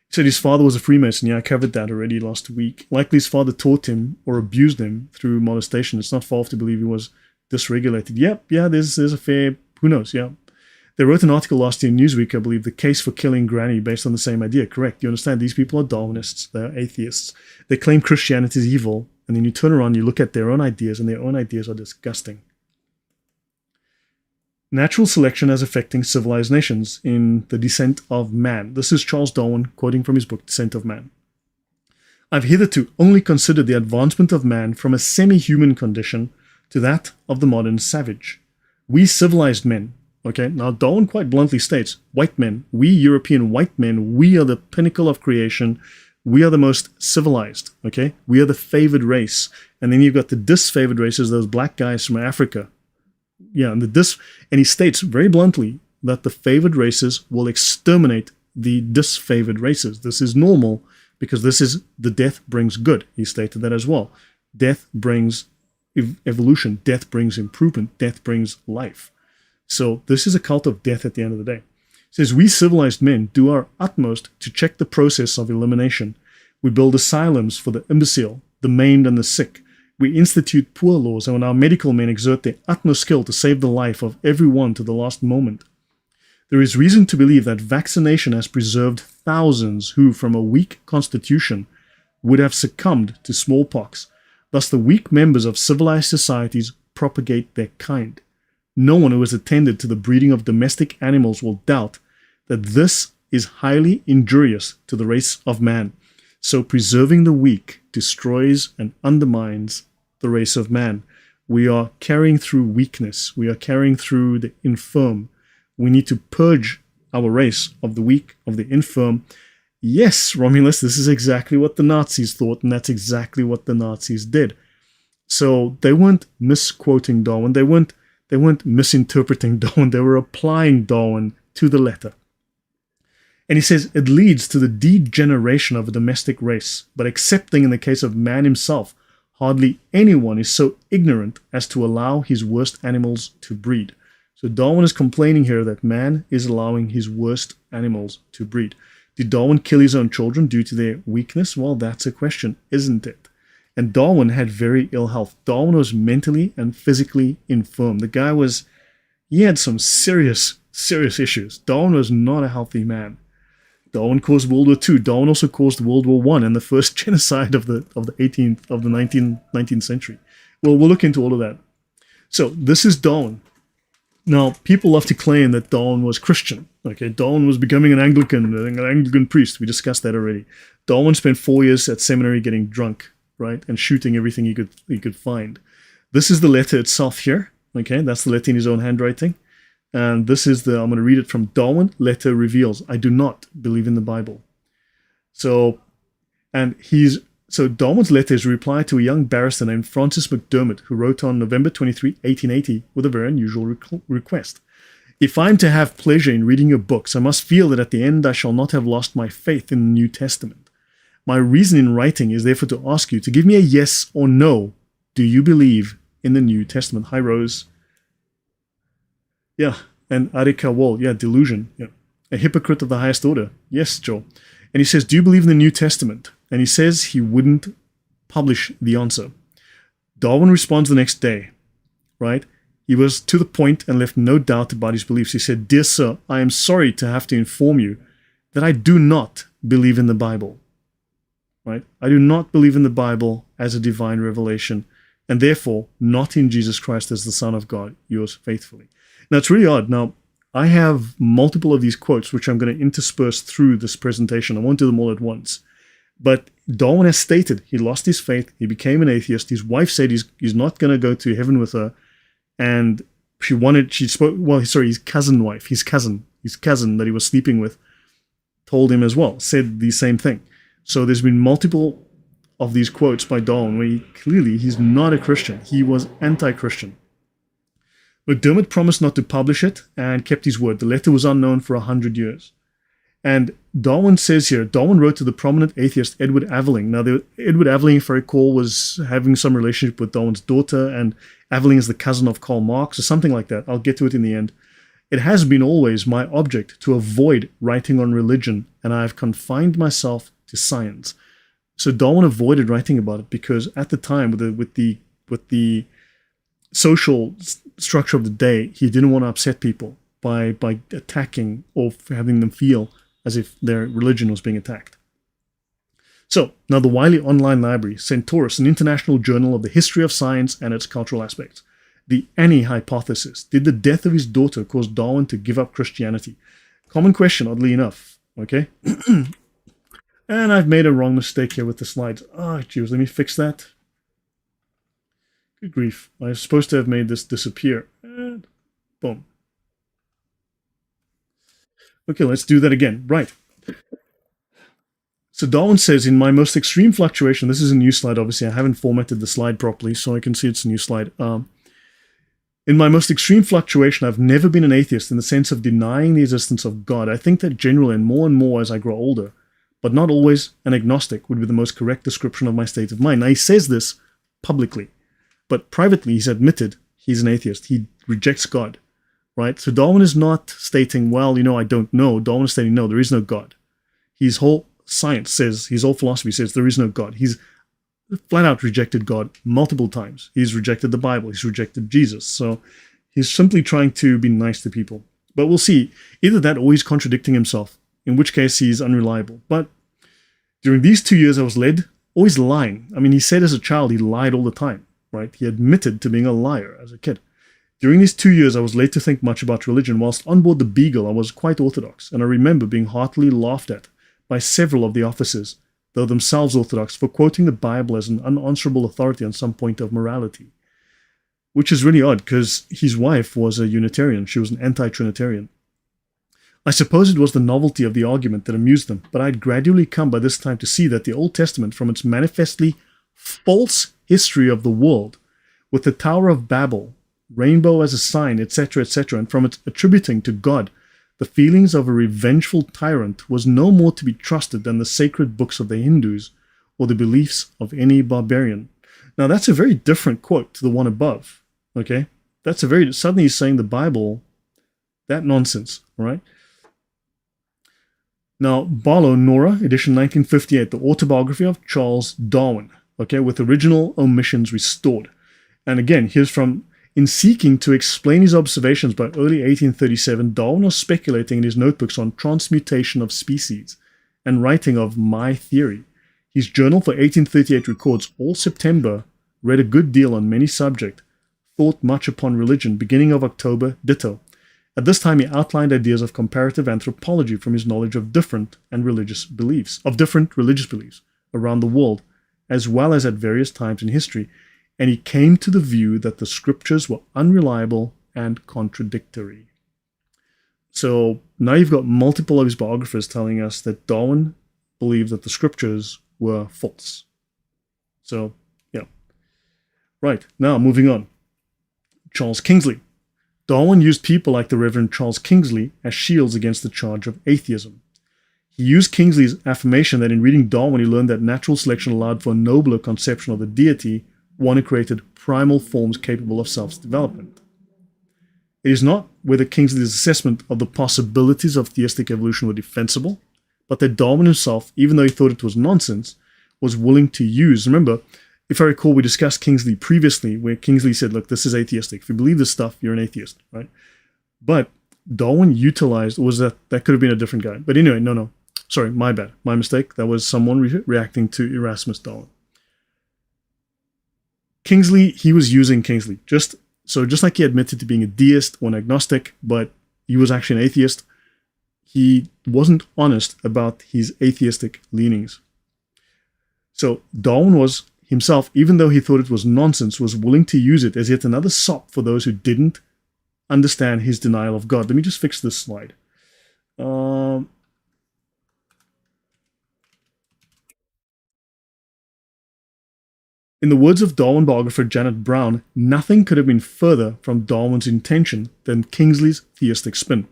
He said his father was a Freemason. Yeah, I covered that already last week. Likely his father taught him or abused him through molestation. It's not far off to believe he was dysregulated. Yep, yeah, there's a fair, who knows, yeah. They wrote an article last year in Newsweek, I believe, the case for killing Granny based on the same idea. Correct. You understand? These people are Darwinists. They're atheists. They claim Christianity is evil. And then you turn around, you look at their own ideas, and their own ideas are disgusting. Natural selection as affecting civilized nations in The Descent of Man. This is Charles Darwin quoting from his book, Descent of Man. I've hitherto only considered the advancement of man from a semi-human condition to that of the modern savage. We civilized men, okay, now Darwin quite bluntly states, white men, we European white men, we are the pinnacle of creation. We are the most civilized, okay? We are the favored race. And then you've got the disfavored races, those black guys from Africa. Yeah, and he states very bluntly that the favored races will exterminate the disfavored races. This is normal because this is the death brings good. He stated that as well. Death brings evolution. Death brings improvement. Death brings life. So this is a cult of death at the end of the day. It says, we civilized men do our utmost to check the process of elimination. We build asylums for the imbecile, the maimed and the sick. We institute poor laws, and when our medical men exert their utmost skill to save the life of everyone to the last moment. There is reason to believe that vaccination has preserved thousands who, from a weak constitution, would have succumbed to smallpox. Thus the weak members of civilized societies propagate their kind. No one who has attended to the breeding of domestic animals will doubt that this is highly injurious to the race of man. So preserving the weak destroys and undermines the race of man. We are carrying through weakness. We are carrying through the infirm. We need to purge our race of the weak, of the infirm. Yes, Romulus, this is exactly what the Nazis thought, and that's exactly what the Nazis did. So they weren't misquoting Darwin. They weren't misinterpreting Darwin. They were applying Darwin to the letter. And he says it leads to the degeneration of a domestic race, but excepting in the case of man himself, hardly anyone is so ignorant as to allow his worst animals to breed. So Darwin is complaining here that man is allowing his worst animals to breed. Did Darwin kill his own children due to their weakness? Well, that's a question, isn't it? And Darwin had very ill health. Darwin was mentally and physically infirm. The guy he had some serious issues. Darwin was not a healthy man. Darwin caused World War II. Darwin also caused World War I and the first genocide of the 19th century. Well, we'll look into all of that. So this is Darwin. Now, people love to claim that Darwin was Christian. Okay, Darwin was becoming an Anglican priest. We discussed that already. Darwin spent 4 years at seminary getting drunk, right, and shooting everything he could find. This is the letter itself here. Okay, that's the letter in his own handwriting. And this is I'm going to read it from Darwin, Letter Reveals. I do not believe in the Bible. So Darwin's letter is a reply to a young barrister named Francis McDermott, who wrote on November 23, 1880, with a very unusual request. If I am to have pleasure in reading your books, I must feel that at the end I shall not have lost my faith in the New Testament. My reason in writing is therefore to ask you to give me a yes or no. Do you believe in the New Testament? Hi, Rose. Yeah, and Arika Wall. Yeah, delusion. Yeah, a hypocrite of the highest order. Yes, Joel. And he says, do you believe in the New Testament? And he says he wouldn't publish the answer. Darwin responds the next day, right? He was to the point and left no doubt about his beliefs. He said, dear sir, I am sorry to have to inform you that I do not believe in the Bible, right? I do not believe in the Bible as a divine revelation, and therefore not in Jesus Christ as the Son of God, yours faithfully. Now, it's really odd. Now, I have multiple of these quotes, which I'm going to intersperse through this presentation. I won't do them all at once. But Darwin has stated he lost his faith. He became an atheist. His wife said he's not going to go to heaven with her. And his cousin that he was sleeping with told him as well, said the same thing. So there's been multiple of these quotes by Darwin where he's not a Christian. He was anti-Christian. McDermott promised not to publish it and kept his word. The letter was unknown for 100 years. And Darwin says here, Darwin wrote to the prominent atheist Edward Aveling. Now, Edward Aveling, if I recall, was having some relationship with Darwin's daughter, and Aveling is the cousin of Karl Marx or something like that. I'll get to it in the end. It has been always my object to avoid writing on religion, and I have confined myself to science. So Darwin avoided writing about it because at the time, with the social structure of the day, he didn't want to upset people by attacking or having them feel as if their religion was being attacked. So, now the Wiley Online Library, Centaurus, an international journal of the history of science and its cultural aspects. The Annie hypothesis. Did the death of his daughter cause Darwin to give up Christianity? Common question, oddly enough. Okay? And I've made a wrong mistake here with the slides. Geez, let me fix that. Good grief. I was supposed to have made this disappear. And boom. Okay, let's do that again. Right. So Darwin says, in my most extreme fluctuation, this is a new slide, obviously. I haven't formatted the slide properly, so I can see it's a new slide. In my most extreme fluctuation, I've never been an atheist in the sense of denying the existence of God. I think that generally, and more as I grow older, but not always an agnostic, would be the most correct description of my state of mind. Now, he says this publicly, but privately, he's admitted he's an atheist. He rejects God. Right? So Darwin is not stating, well, I don't know. Darwin is stating, no, there is no God. His whole science says, his whole philosophy says there is no God. He's flat out rejected God multiple times. He's rejected the Bible. He's rejected Jesus. So he's simply trying to be nice to people. But we'll see. Either that or he's contradicting himself, in which case he's unreliable. But during these 2 years, I was always lying. I mean, he said as a child he lied all the time, right? He admitted to being a liar as a kid. During these 2 years, I was led to think much about religion. Whilst on board the Beagle, I was quite orthodox, and I remember being heartily laughed at by several of the officers, though themselves orthodox, for quoting the Bible as an unanswerable authority on some point of morality. Which is really odd, because his wife was a Unitarian. She was an anti-Trinitarian. I suppose it was the novelty of the argument that amused them, but I had gradually come by this time to see that the Old Testament, from its manifestly false history of the world, with the Tower of Babel, rainbow as a sign, etc., and from its attributing to God the feelings of a revengeful tyrant, was no more to be trusted than the sacred books of the Hindus or the beliefs of any barbarian. Now, that's a very different quote to the one above, okay? Suddenly he's saying the Bible, that nonsense, all right? Now, Barlow, Nora, edition 1958, the autobiography of Charles Darwin, okay, with original omissions restored. And again, here's from, in seeking to explain his observations by early 1837, Darwin was speculating in his notebooks on transmutation of species and writing of my theory. His journal for 1838 records, all September, read a good deal on many subjects, thought much upon religion, beginning of October, ditto. At this time, he outlined ideas of comparative anthropology from his knowledge of different religious beliefs around the world, as well as at various times in history, and he came to the view that the scriptures were unreliable and contradictory. So now you've got multiple of his biographers telling us that Darwin believed that the scriptures were false. So, yeah. Right, now moving on. Charles Kingsley. Darwin used people like the Reverend Charles Kingsley as shields against the charge of atheism. He used Kingsley's affirmation that in reading Darwin he learned that natural selection allowed for a nobler conception of the deity, one who created primal forms capable of self-development. It is not whether Kingsley's assessment of the possibilities of theistic evolution were defensible, but that Darwin himself, even though he thought it was nonsense, was willing to use. Remember, if I recall, we discussed Kingsley previously, where Kingsley said, look, this is atheistic. If you believe this stuff, you're an atheist, right? But Darwin utilized, or was that could have been a different guy. But anyway, no. Sorry, my bad. My mistake. That was someone reacting to Erasmus Darwin. Kingsley, he was using Kingsley. Just like he admitted to being a deist or an agnostic, but he was actually an atheist, he wasn't honest about his atheistic leanings. So Darwin was himself, even though he thought it was nonsense, was willing to use it as yet another sop for those who didn't understand his denial of God. Let me just fix this slide. In the words of Darwin biographer Janet Brown, nothing could have been further from Darwin's intention than Kingsley's theistic spin.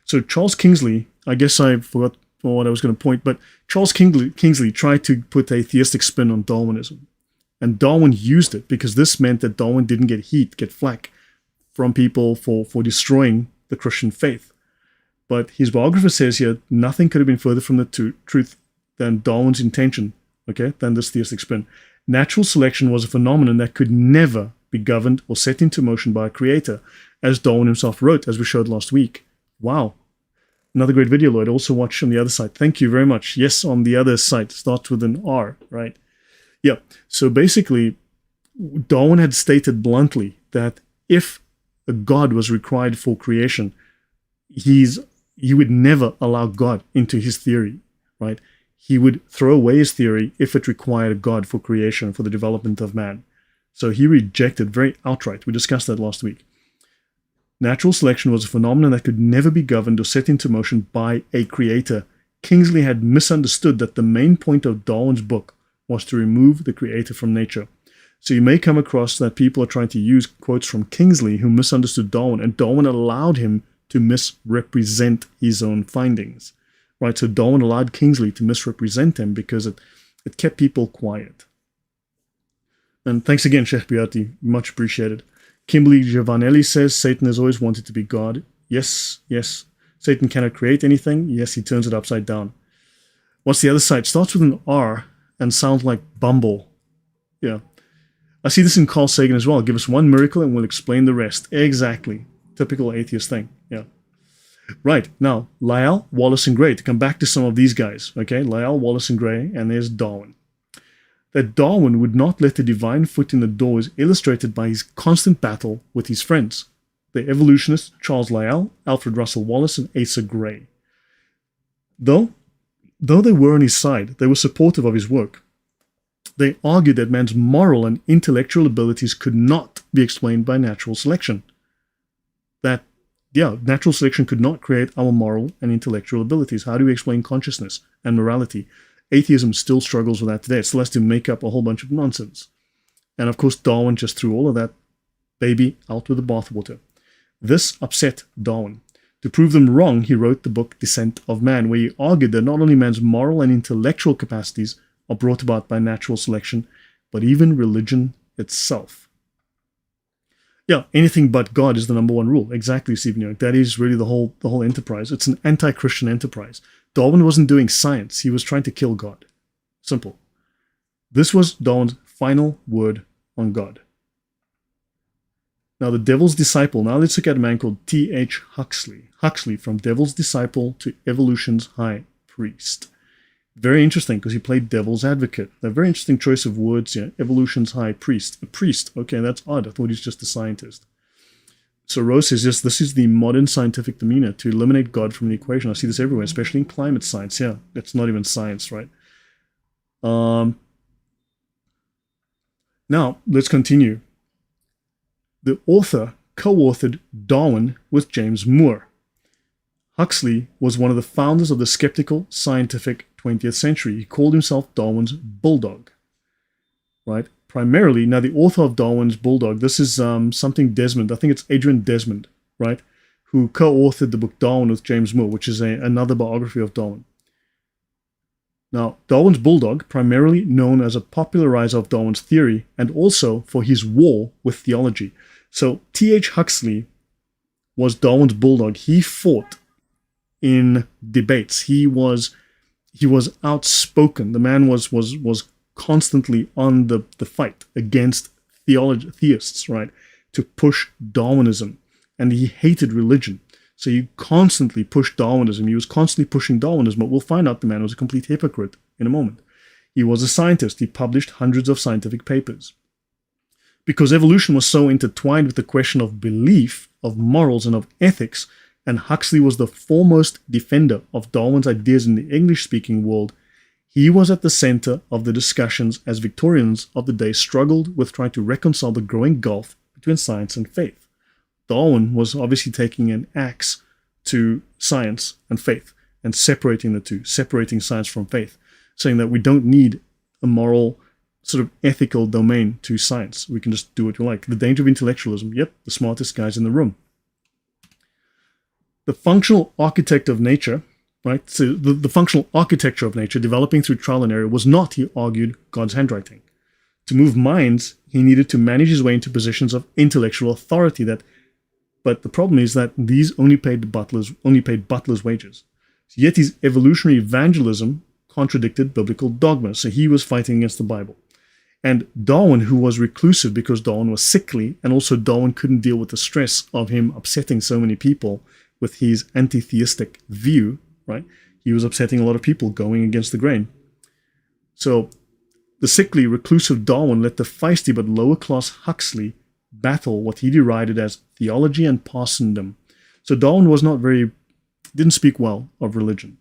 So Charles Kingsley, I guess I forgot what I was going to point, but Charles Kingsley tried to put a theistic spin on Darwinism. And Darwin used it because this meant that Darwin didn't get flack from people for destroying the Christian faith. But his biographer says here, nothing could have been further from the truth than Darwin's intention, than this theistic spin. Natural selection was a phenomenon that could never be governed or set into motion by a creator, as Darwin himself wrote, as we showed last week. Wow. Another great video, Lloyd. Also watch on the other side. Thank you very much. Yes, on the other side. Starts with an R, right? Yeah. So basically, Darwin had stated bluntly that if a God was required for creation, he would never allow God into his theory, right? He would throw away his theory if it required a God for creation, for the development of man. So he rejected very outright. We discussed that last week. Natural selection was a phenomenon that could never be governed or set into motion by a creator. Kingsley had misunderstood that the main point of Darwin's book was to remove the creator from nature. So you may come across that people are trying to use quotes from Kingsley who misunderstood Darwin, and Darwin allowed him to misrepresent his own findings. Right, so Darwin allowed Kingsley to misrepresent him because it kept people quiet. And thanks again, Sheikh Beati, much appreciated. Kimberly Giovanelli says, Satan has always wanted to be God. Yes. Satan cannot create anything. Yes, he turns it upside down. What's the other side? Starts with an R and sounds like Bumble. Yeah. I see this in Carl Sagan as well. Give us one miracle and we'll explain the rest. Exactly. Typical atheist thing. Yeah. Right, now, Lyell, Wallace, and Gray, to come back to some of these guys, Lyell, Wallace, and Gray, and there's Darwin. That Darwin would not let the divine foot in the door is illustrated by his constant battle with his friends, the evolutionists Charles Lyell, Alfred Russel Wallace, and Asa Gray. Though they were on his side, they were supportive of his work. They argued that man's moral and intellectual abilities could not be explained by natural selection. Natural selection could not create our moral and intellectual abilities. How do we explain consciousness and morality? Atheism still struggles with that today. It still has to make up a whole bunch of nonsense. And of course, Darwin just threw all of that baby out with the bathwater. This upset Darwin. To prove them wrong, he wrote the book Descent of Man, where he argued that not only man's moral and intellectual capacities are brought about by natural selection, but even religion itself. Yeah, anything but God is the number one rule. Exactly, Stephen Young. That is really the whole enterprise. It's an anti-Christian enterprise. Darwin wasn't doing science. He was trying to kill God. Simple. This was Darwin's final word on God. Now, the Devil's Disciple. Now let's look at a man called T.H. Huxley. Huxley, from Devil's Disciple to Evolution's High Priest. Very interesting, because he played devil's advocate. A very interesting choice of words here. Evolution's high priest. A priest. Okay, that's odd. I thought he's just a scientist. So Rose says, yes, this is the modern scientific demeanor, to eliminate God from the equation. I see this everywhere, especially in climate science. Yeah, that's not even science, right? Now, let's continue. The author co-authored Darwin with James Moore. Huxley was one of the founders of the skeptical scientific 20th century. He called himself Darwin's bulldog, right? Primarily, now the author of Darwin's Bulldog, this is something Desmond, I think it's Adrian Desmond, right? Who co-authored the book Darwin with James Moore, which is another biography of Darwin. Now, Darwin's Bulldog, primarily known as a popularizer of Darwin's theory and also for his war with theology. So T.H. Huxley was Darwin's Bulldog. He fought in debates. He was outspoken. The man was constantly on the fight against theists, right? To push Darwinism. And he hated religion. So he constantly pushed Darwinism. He was constantly pushing Darwinism, but we'll find out the man was a complete hypocrite in a moment. He was a scientist. He published hundreds of scientific papers. Because evolution was so intertwined with the question of belief, of morals, and of ethics, and Huxley was the foremost defender of Darwin's ideas in the English-speaking world, he was at the center of the discussions as Victorians of the day struggled with trying to reconcile the growing gulf between science and faith. Darwin was obviously taking an axe to science and faith and separating the two, separating science from faith, saying that we don't need a moral, sort of ethical domain to science. We can just do what we like. The danger of intellectualism, yep, the smartest guys in the room. The functional architect of nature, right? So the functional architecture of nature developing through trial and error was not, he argued, God's handwriting. To move minds, he needed to manage his way into positions of intellectual authority but the problem is that these only paid butlers wages. Yet his evolutionary evangelism contradicted biblical dogma, so he was fighting against the Bible. And Darwin, who was reclusive because Darwin was sickly, and also Darwin couldn't deal with the stress of him upsetting so many people with his anti-theistic view, right? He was upsetting a lot of people going against the grain. So the sickly, reclusive Darwin let the feisty but lower-class Huxley battle what he derided as theology and parsondom. So Darwin didn't speak well of religion,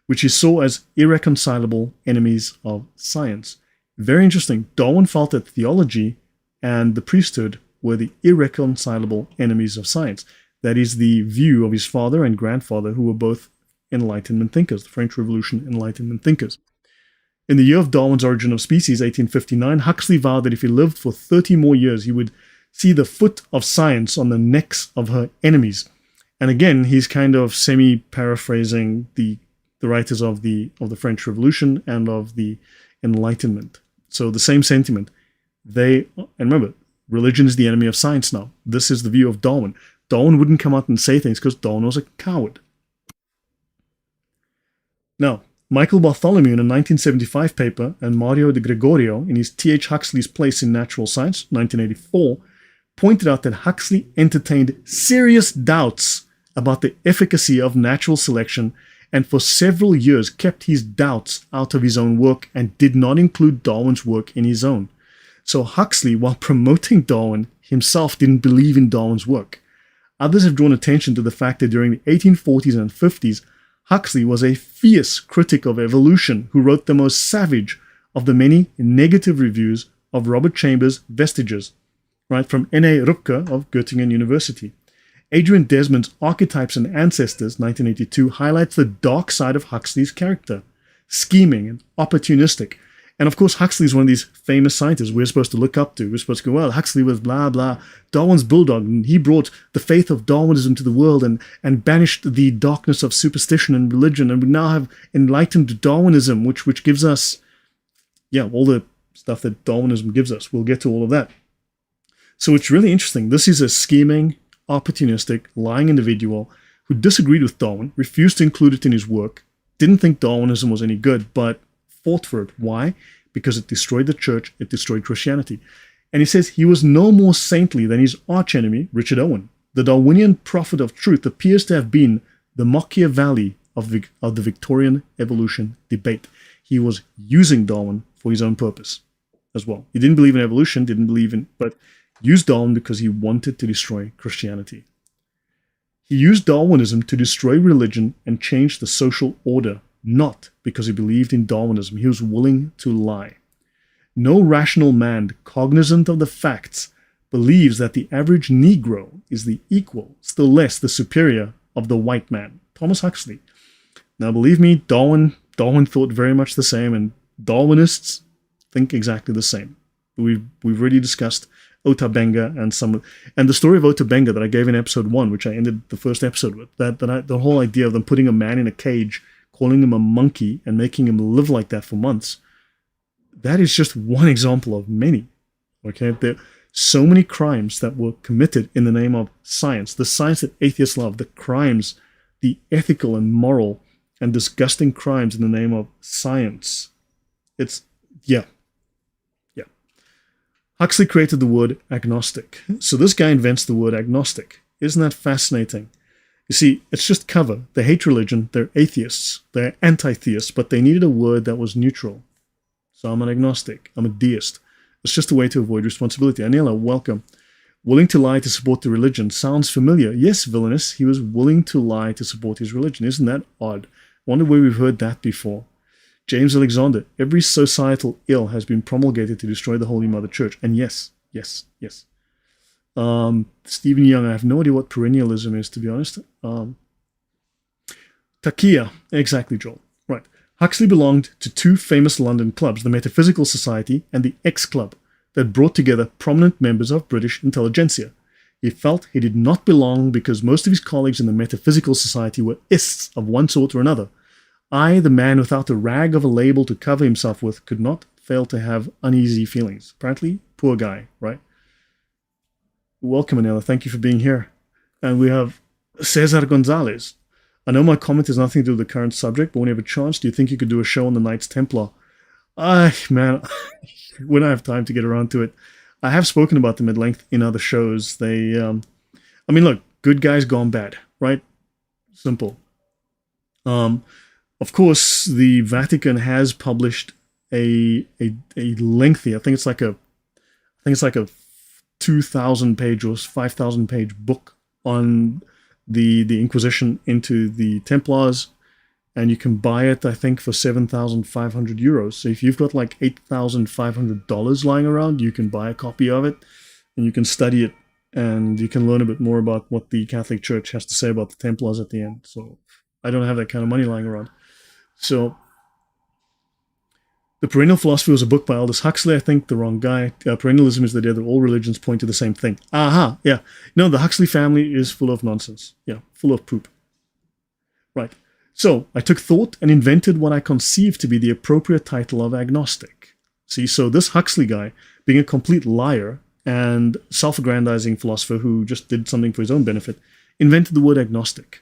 which he saw as irreconcilable enemies of science. Very interesting. Darwin felt that theology and the priesthood were the irreconcilable enemies of science. That is the view of his father and grandfather, who were both Enlightenment thinkers, the French Revolution Enlightenment thinkers. In the year of Darwin's Origin of Species, 1859, Huxley vowed that if he lived for 30 more years, he would see the foot of science on the necks of her enemies. And again, he's kind of semi-paraphrasing the writers of the French Revolution and of the Enlightenment. So the same sentiment. And remember, religion is the enemy of science now. This is the view of Darwin. Darwin wouldn't come out and say things because Darwin was a coward. Now, Michael Bartholomew in a 1975 paper and Mario de Gregorio in his T.H. Huxley's Place in Natural Science, 1984, pointed out that Huxley entertained serious doubts about the efficacy of natural selection and for several years kept his doubts out of his own work and did not include Darwin's work in his own. So Huxley, while promoting Darwin, himself didn't believe in Darwin's work. Others have drawn attention to the fact that during the 1840s and 50s, Huxley was a fierce critic of evolution who wrote the most savage of the many negative reviews of Robert Chambers' Vestiges, right, from N.A. Rupke of Göttingen University. Adrian Desmond's Archetypes and Ancestors, 1982, highlights the dark side of Huxley's character, scheming and opportunistic. And of course, Huxley is one of these famous scientists we're supposed to look up to. We're supposed to go, well, Huxley was blah, blah, Darwin's bulldog, and he brought the faith of Darwinism to the world and banished the darkness of superstition and religion. And we now have enlightened Darwinism, which gives us, all the stuff that Darwinism gives us. We'll get to all of that. So it's really interesting. This is a scheming, opportunistic, lying individual who disagreed with Darwin, refused to include it in his work, didn't think Darwinism was any good, but fought for it. Why? Because it destroyed the church, it destroyed Christianity. And he says he was no more saintly than his archenemy, Richard Owen. The Darwinian prophet of truth appears to have been the Machiavelli of the Victorian evolution debate. He was using Darwin for his own purpose as well. He didn't believe in evolution, but used Darwin because he wanted to destroy Christianity. He used Darwinism to destroy religion and change the social order, not because he believed in Darwinism. He was willing to lie. No rational man cognizant of the facts believes that the average Negro is the equal, still less the superior, of the white man. Thomas Huxley. Now, believe me, Darwin thought very much the same, and Darwinists think exactly the same. We've already discussed Ota Benga and the story of Ota Benga that I gave in episode 1, which I ended the first episode with. The whole idea of them putting a man in a cage, calling him a monkey, and making him live like that for months. That is just one example of many. Okay, there are so many crimes that were committed in the name of science, the science that atheists love, the crimes, the ethical and moral and disgusting crimes in the name of science. Yeah. Huxley created the word agnostic. So this guy invents the word agnostic. Isn't that fascinating? You see, it's just cover. They hate religion. They're atheists. They're anti-theists, but they needed a word that was neutral. So I'm an agnostic. I'm a deist. It's just a way to avoid responsibility. Anila, welcome. Willing to lie to support the religion. Sounds familiar. Yes, Villainous. He was willing to lie to support his religion. Isn't that odd? Wonder where we've heard that before. James Alexander. Every societal ill has been promulgated to destroy the Holy Mother Church. And yes. Stephen Young. I have no idea what perennialism is, to be honest. Takia. Exactly, Joel. Right. Huxley belonged to two famous London clubs, the Metaphysical Society and the X Club, that brought together prominent members of British intelligentsia. He felt he did not belong because most of his colleagues in the Metaphysical Society were ists of one sort or another. I, the man without a rag of a label to cover himself with, could not fail to have uneasy feelings. Apparently, poor guy, right? Welcome, Anela. Thank you for being here. And we have Cesar Gonzalez. I know my comment has nothing to do with the current subject, but when you have a chance, do you think you could do a show on the Knights Templar? Man, when I have time to get around to it. I have spoken about them at length in other shows. Look, good guys gone bad, right? Simple. Of course, the Vatican has published a lengthy, I think it's like a 2,000 page or 5,000 page book on the Inquisition into the Templars, and you can buy it, I think, for 7,500 euros. So if you've got like $8,500 lying around, you can buy a copy of it, and you can study it, and you can learn a bit more about what the Catholic Church has to say about the Templars at the end. So I don't have that kind of money lying around. So The Perennial Philosophy was a book by Aldous Huxley, I think, the wrong guy. Perennialism is the idea that all religions point to the same thing. Aha, yeah. No, the Huxley family is full of nonsense. Yeah, full of poop. Right. So I took thought and invented what I conceived to be the appropriate title of agnostic. See, so this Huxley guy, being a complete liar and self-aggrandizing philosopher who just did something for his own benefit, invented the word agnostic.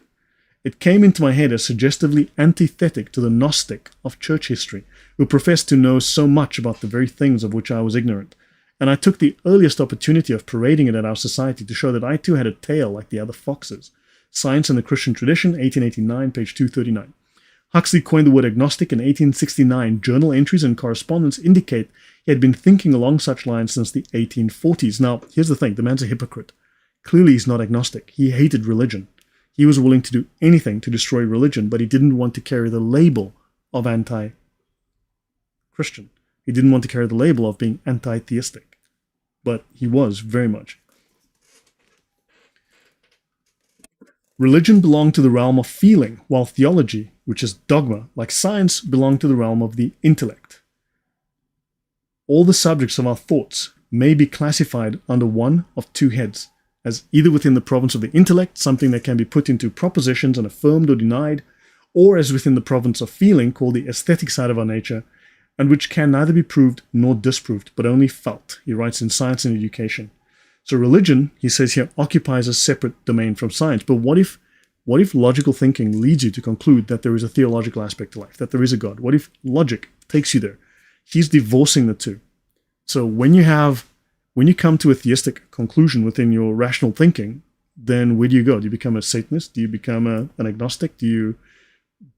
It came into my head as suggestively antithetic to the Gnostic of church history, who professed to know so much about the very things of which I was ignorant, and I took the earliest opportunity of parading it at our society to show that I too had a tail like the other foxes. Science and the Christian Tradition, 1889, page 239. Huxley coined the word agnostic in 1869. Journal entries and correspondence indicate he had been thinking along such lines since the 1840s. Now, here's the thing, the man's a hypocrite. Clearly he's not agnostic. He hated religion. He was willing to do anything to destroy religion, but he didn't want to carry the label of anti-Christian. He didn't want to carry the label of being anti-theistic. But he was, very much. Religion belonged to the realm of feeling, while theology, which is dogma, like science, belonged to the realm of the intellect. All the subjects of our thoughts may be classified under one of two heads, as either within the province of the intellect, something that can be put into propositions and affirmed or denied, or as within the province of feeling, called the aesthetic side of our nature, and which can neither be proved nor disproved, but only felt, he writes in Science and Education. So religion, he says here, occupies a separate domain from science. But what if logical thinking leads you to conclude that there is a theological aspect to life, that there is a God? What if logic takes you there? He's divorcing the two. So when you come to a theistic conclusion within your rational thinking, then where do you go? Do you become a Satanist? Do you become an agnostic? Do you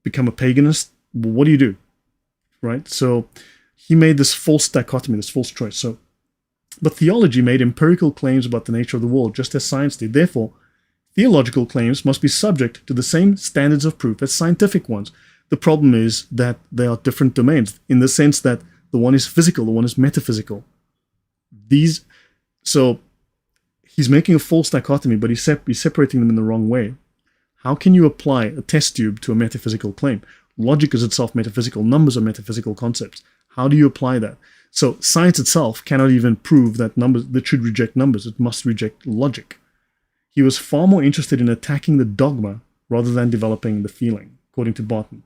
become a paganist? What do you do? Right? So he made this false dichotomy, this false choice. But theology made empirical claims about the nature of the world, just as science did. Therefore, theological claims must be subject to the same standards of proof as scientific ones. The problem is that they are different domains, in the sense that the one is physical, the one is metaphysical. So he's making a false dichotomy, but he's separating them in the wrong way. How can you apply a test tube to a metaphysical claim? Logic is itself metaphysical. Numbers are metaphysical concepts. How do you apply that? So science itself cannot even prove that that should reject numbers. It must reject logic. He was far more interested in attacking the dogma rather than developing the feeling, according to Barton.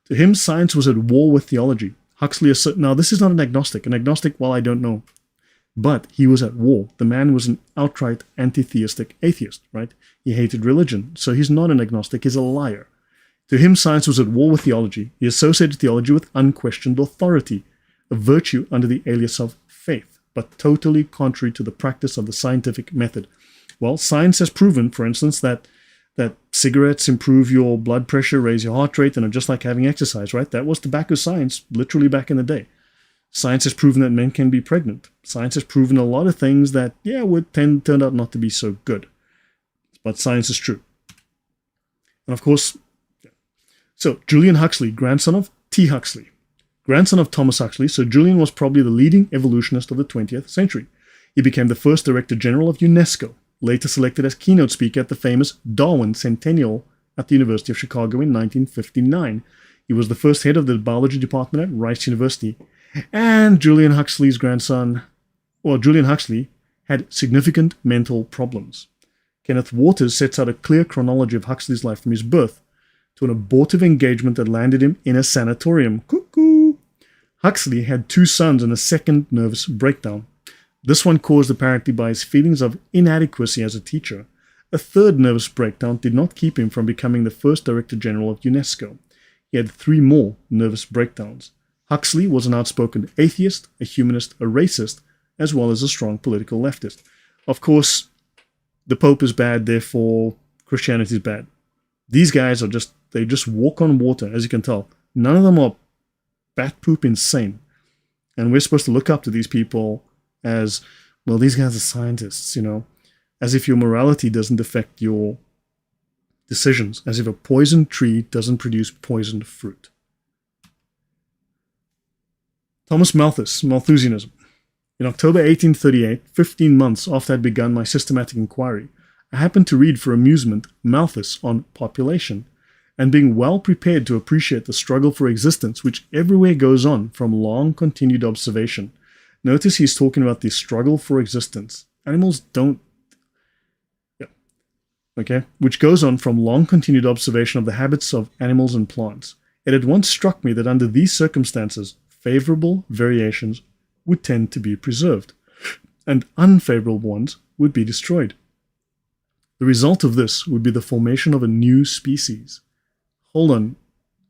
To him, science was at war with theology. Huxley asserted, now this is not an agnostic. An agnostic, well, I don't know. But he was at war. The man was an outright anti-theistic atheist, right? He hated religion, so he's not an agnostic, he's a liar. To him, science was at war with theology. He associated theology with unquestioned authority, a virtue under the alias of faith, but totally contrary to the practice of the scientific method. Well, science has proven, for instance, that cigarettes improve your blood pressure, raise your heart rate, and are just like having exercise, right? That was tobacco science, literally back in the day. Science has proven that men can be pregnant. Science has proven a lot of things that, turned out not to be so good. But science is true. And of course, so Julian Huxley, grandson of T. Huxley, grandson of Thomas Huxley, so Julian was probably the leading evolutionist of the 20th century. He became the first Director General of UNESCO, later selected as keynote speaker at the famous Darwin Centennial at the University of Chicago in 1959. He was the first head of the biology department at Rice University. And Julian Huxley had significant mental problems. Kenneth Waters sets out a clear chronology of Huxley's life from his birth to an abortive engagement that landed him in a sanatorium. Cuckoo! Huxley had 2 sons and a second nervous breakdown. This one caused apparently by his feelings of inadequacy as a teacher. A third nervous breakdown did not keep him from becoming the first Director General of UNESCO. He had 3 more nervous breakdowns. Huxley was an outspoken atheist, a humanist, a racist, as well as a strong political leftist. Of course, the Pope is bad, therefore Christianity is bad. These guys they just walk on water, as you can tell. None of them are bat poop insane. And we're supposed to look up to these people as, well, these guys are scientists, as if your morality doesn't affect your decisions, as if a poisoned tree doesn't produce poisoned fruit. Thomas Malthus, Malthusianism. In October 1838, 15 months after I'd begun my systematic inquiry, I happened to read for amusement Malthus on population, and being well prepared to appreciate the struggle for existence which everywhere goes on from long continued observation. Notice he's talking about the struggle for existence. Animals don't... which goes on from long continued observation of the habits of animals and plants. It had once struck me that under these circumstances, favorable variations would tend to be preserved, and unfavorable ones would be destroyed. The result of this would be the formation of a new species. Hold on,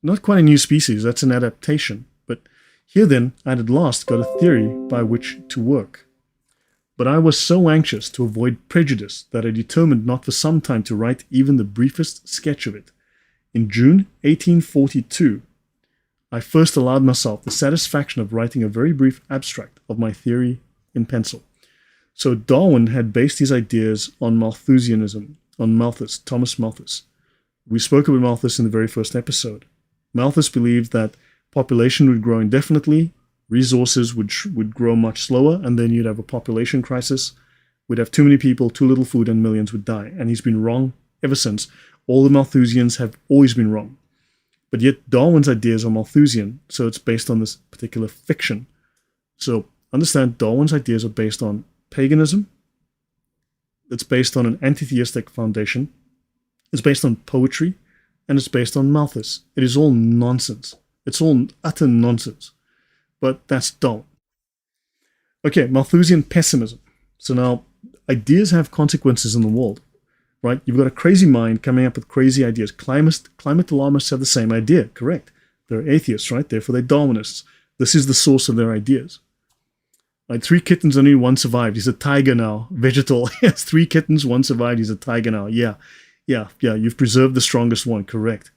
not quite a new species, that's an adaptation, but here then I'd at last got a theory by which to work. But I was so anxious to avoid prejudice that I determined not for some time to write even the briefest sketch of it. In June 1842, I first allowed myself the satisfaction of writing a very brief abstract of my theory in pencil. So Darwin had based his ideas on Malthusianism, on Malthus, Thomas Malthus. We spoke about Malthus in the very first episode. Malthus believed that population would grow indefinitely, resources would grow much slower, and then you'd have a population crisis. We'd have too many people, too little food, and millions would die. And he's been wrong ever since. All the Malthusians have always been wrong. But yet Darwin's ideas are Malthusian, so it's based on this particular fiction. So understand, Darwin's ideas are based on paganism. It's based on an anti-theistic foundation. It's based on poetry, and it's based on Malthus. It is all nonsense. It's all utter nonsense. But that's Darwin. Okay, Malthusian pessimism. So now, ideas have consequences in the world, right? You've got a crazy mind coming up with crazy ideas. Climate alarmists have the same idea, correct? They're atheists, right? Therefore, they're Darwinists. This is the source of their ideas. Like 3 kittens, only 1 survived. He's a tiger now. Vegetal. Yes, 3 kittens, 1 survived. He's a tiger now. Yeah. You've preserved the strongest one, correct.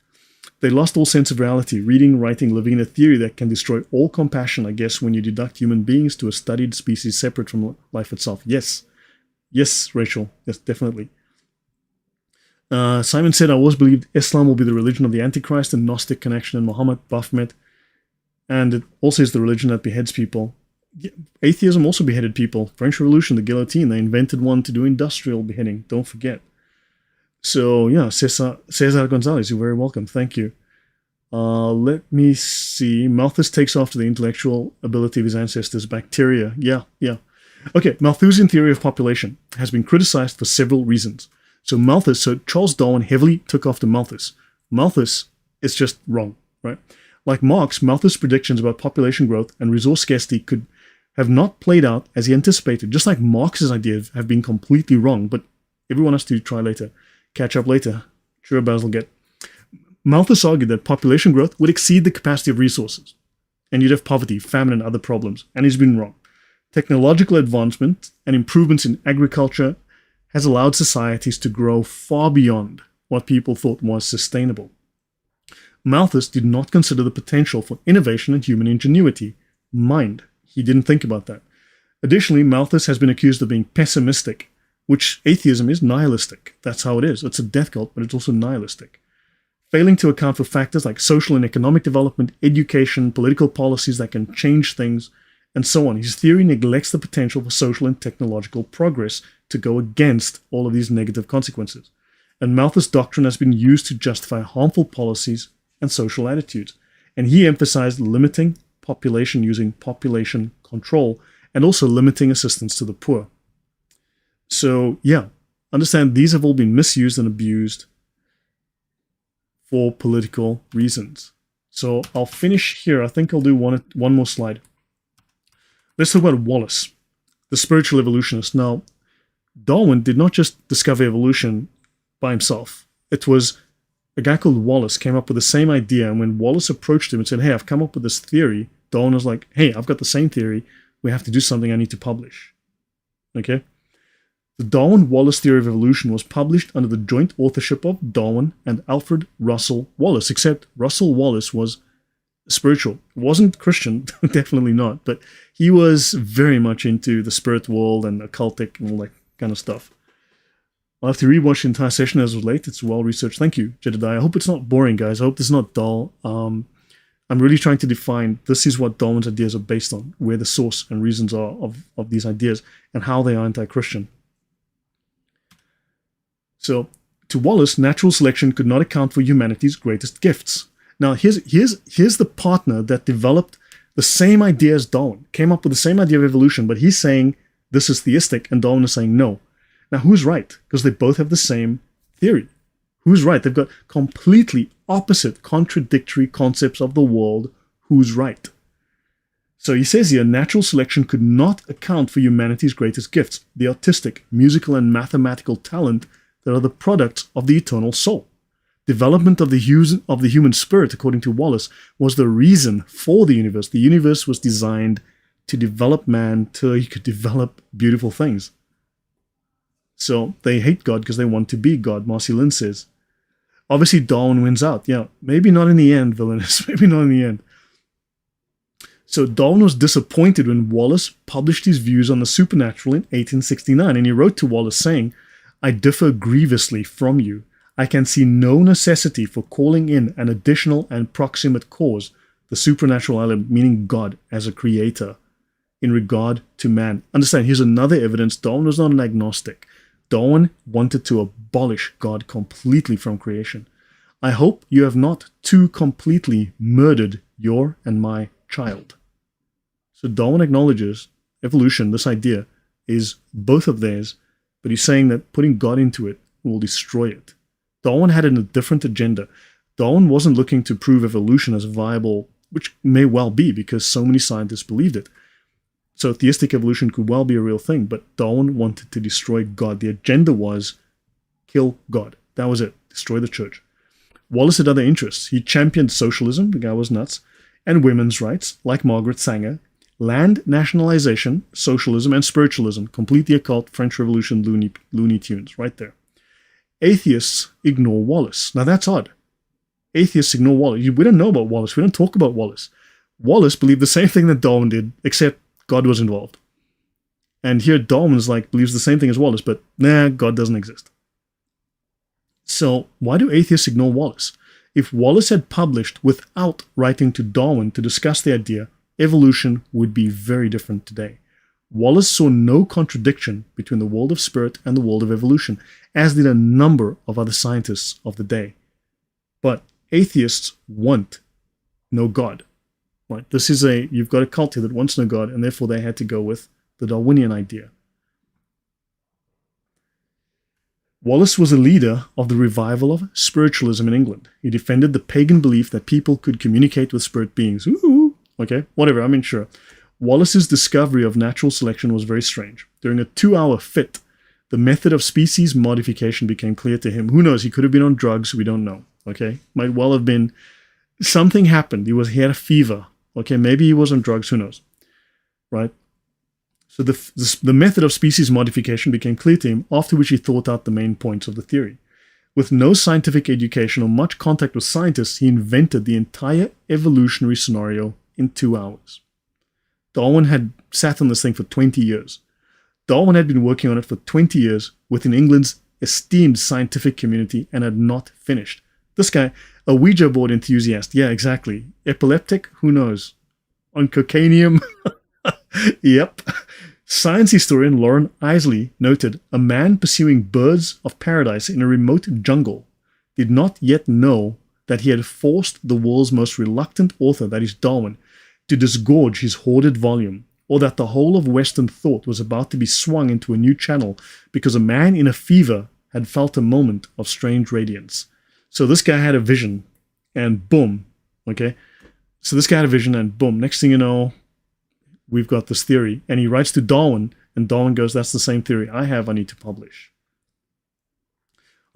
They lost all sense of reality, reading, writing, living in a theory that can destroy all compassion, I guess, when you deduct human beings to a studied species separate from life itself. Yes, Rachel. Yes, definitely. Simon said, I always believed Islam will be the religion of the Antichrist and Gnostic connection in Muhammad, Baphomet. And it also is the religion that beheads people. Atheism also beheaded people. French Revolution, the guillotine, they invented one to do industrial beheading. Don't forget. So yeah, Cesar Gonzalez, you're very welcome. Thank you. Let me see. Malthus takes after the intellectual ability of his ancestors, bacteria. Yeah, yeah. Okay, Malthusian theory of population has been criticized for several reasons. So Charles Darwin heavily took after Malthus. Malthus is just wrong, right? Like Marx, Malthus' predictions about population growth and resource scarcity could have not played out as he anticipated, just like Marx's ideas have been completely wrong, but everyone has to try later. Catch up later. Sure, Basil get. Malthus argued that population growth would exceed the capacity of resources, and you'd have poverty, famine, and other problems, and he's been wrong. Technological advancement and improvements in agriculture has allowed societies to grow far beyond what people thought was sustainable. Malthus did not consider the potential for innovation and human ingenuity. Mind. He didn't think about that. Additionally, Malthus has been accused of being pessimistic, which atheism is nihilistic. That's how it is. It's a death cult, but it's also nihilistic. Failing to account for factors like social and economic development, education, political policies that can change things, and so on. His theory neglects the potential for social and technological progress to go against all of these negative consequences. And Malthus' doctrine has been used to justify harmful policies and social attitudes. And he emphasized limiting population using population control and also limiting assistance to the poor. So, yeah, understand these have all been misused and abused for political reasons. So I'll finish here. I think I'll do one more slide. Let's talk about Wallace, the spiritual evolutionist. Now, Darwin did not just discover evolution by himself. It was a guy called Wallace came up with the same idea, and when Wallace approached him and said, hey, I've come up with this theory, Darwin was like, hey, I've got the same theory. We have to do something. I need to publish. Okay? The Darwin-Wallace theory of evolution was published under the joint authorship of Darwin and Alfred Russel Wallace, except Russel Wallace was spiritual. Wasn't Christian, definitely not, but he was very much into the spirit world and occultic and all that kind of stuff. I'll have to rewatch the entire session as it was late. It's well researched. Thank you, Jedediah. I hope it's not boring, guys. I hope this is not dull. I'm really trying to define this is what Darwin's ideas are based on, where the source and reasons are of these ideas, and how they are anti-Christian. So, to Wallace, natural selection could not account for humanity's greatest gifts. Now, here's the partner that developed the same idea as Darwin, came up with the same idea of evolution, but he's saying this is theistic, and Darwin is saying no. Now, who's right? Because they both have the same theory. Who's right? They've got completely opposite, contradictory concepts of the world. Who's right? So he says here, natural selection could not account for humanity's greatest gifts, the artistic, musical, and mathematical talent that are the products of the eternal soul. Development of the human spirit, according to Wallace, was the reason for the universe. The universe was designed to develop man till he could develop beautiful things. So they hate God because they want to be God, Marcy Lynn says. Obviously, Darwin wins out. Yeah, maybe not in the end, villainous. Maybe not in the end. So Darwin was disappointed when Wallace published his views on the supernatural in 1869, and he wrote to Wallace saying, I differ grievously from you. I can see no necessity for calling in an additional and proximate cause, the supernatural element, meaning God as a creator, in regard to man. Understand, here's another evidence. Darwin was not an agnostic. Darwin wanted to abolish God completely from creation. I hope you have not too completely murdered your and my child. So Darwin acknowledges evolution, this idea, is both of theirs, but he's saying that putting God into it will destroy it. Darwin had a different agenda. Darwin wasn't looking to prove evolution as viable, which may well be because so many scientists believed it. So theistic evolution could well be a real thing, but Darwin wanted to destroy God. The agenda was kill God. That was it. Destroy the church. Wallace had other interests. He championed socialism, the guy was nuts, and women's rights, like Margaret Sanger, land nationalization, socialism, and spiritualism. Complete the occult, French Revolution, Looney Tunes, right there. Atheists ignore Wallace. Now that's odd. Atheists ignore Wallace. We don't know about Wallace. We don't talk about Wallace. Wallace believed the same thing that Darwin did, except God was involved. And here Darwin's believes the same thing as Wallace, but nah, God doesn't exist. So why do atheists ignore Wallace? If Wallace had published without writing to Darwin to discuss the idea, evolution would be very different today. Wallace saw no contradiction between the world of spirit and the world of evolution, as did a number of other scientists of the day. But atheists want no God. Right? You've got a cult here that wants no God, and therefore they had to go with the Darwinian idea. Wallace was a leader of the revival of spiritualism in England. He defended the pagan belief that people could communicate with spirit beings. Ooh, okay, whatever, I mean, sure. Wallace's discovery of natural selection was very strange. During a 2-hour fit, the method of species modification became clear to him. Who knows? He could have been on drugs. We don't know. Okay, might well have been. Something happened. He had a fever. Okay, maybe he was on drugs. Who knows? Right. So the method of species modification became clear to him, after which he thought out the main points of the theory. With no scientific education or much contact with scientists, he invented the entire evolutionary scenario in 2 hours. Darwin had sat on this thing for 20 years. Darwin had been working on it for 20 years within England's esteemed scientific community and had not finished. This guy, a Ouija board enthusiast, yeah, exactly. Epileptic? Who knows? On cocainium? Yep. Science historian Lauren Isley noted, a man pursuing birds of paradise in a remote jungle did not yet know that he had forced the world's most reluctant author, that is Darwin, to disgorge his hoarded volume, or that the whole of Western thought was about to be swung into a new channel because a man in a fever had felt a moment of strange radiance. So this guy had a vision, and boom, okay? So this guy had a vision, and boom, next thing you know, we've got this theory. And he writes to Darwin, and Darwin goes, that's the same theory I have, I need to publish.